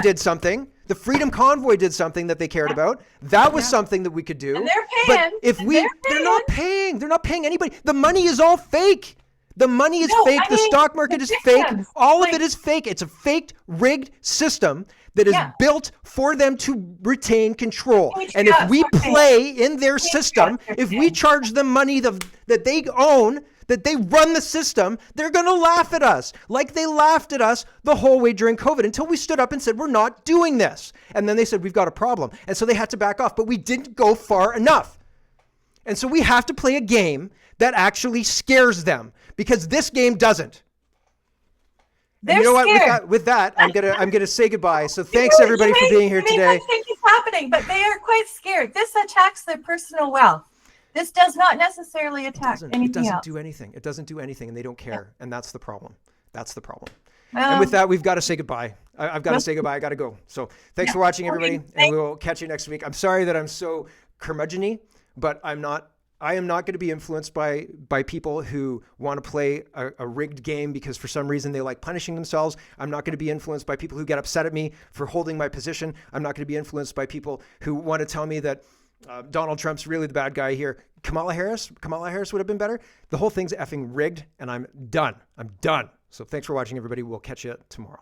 Speaker 1: did something. The Freedom Convoy did something that they cared about. That was something that we could do.
Speaker 9: And they're paying.
Speaker 1: But they're not paying. They're not paying anybody. The money is all fake. The money is fake. The stock market is fake. All of it is fake. It's a faked, rigged system that is built for them to retain control. And if we play in their system, if we charge them money that they own, that they run the system, they're going to laugh at us like they laughed at us the whole way during COVID until we stood up and said, we're not doing this. And then they said, we've got a problem. And so they had to back off, but we didn't go far enough. And so we have to play a game that actually scares them, because this game doesn't. And you know what? With that, I'm gonna say goodbye. So thanks everybody for being here today.
Speaker 9: happening, but they are quite scared. This attacks their personal wealth. This does not necessarily attack anything
Speaker 1: It doesn't
Speaker 9: else.
Speaker 1: do anything. It doesn't do anything, and they don't care. And that's the problem. That's the problem.
Speaker 9: Well,
Speaker 1: And with that, we've got to say goodbye. I've got to say goodbye. I got to go. So thanks for watching, everybody, and we will catch you next week. I'm sorry that I'm so curmudgeon-y, but I am not going to be influenced by people who want to play a rigged game because for some reason they like punishing themselves. I'm not going to be influenced by people who get upset at me for holding my position. I'm not going to be influenced by people who want to tell me that Donald Trump's really the bad guy here. Kamala Harris would have been better. The whole thing's effing rigged, and I'm done. So thanks for watching, everybody. We'll catch you tomorrow.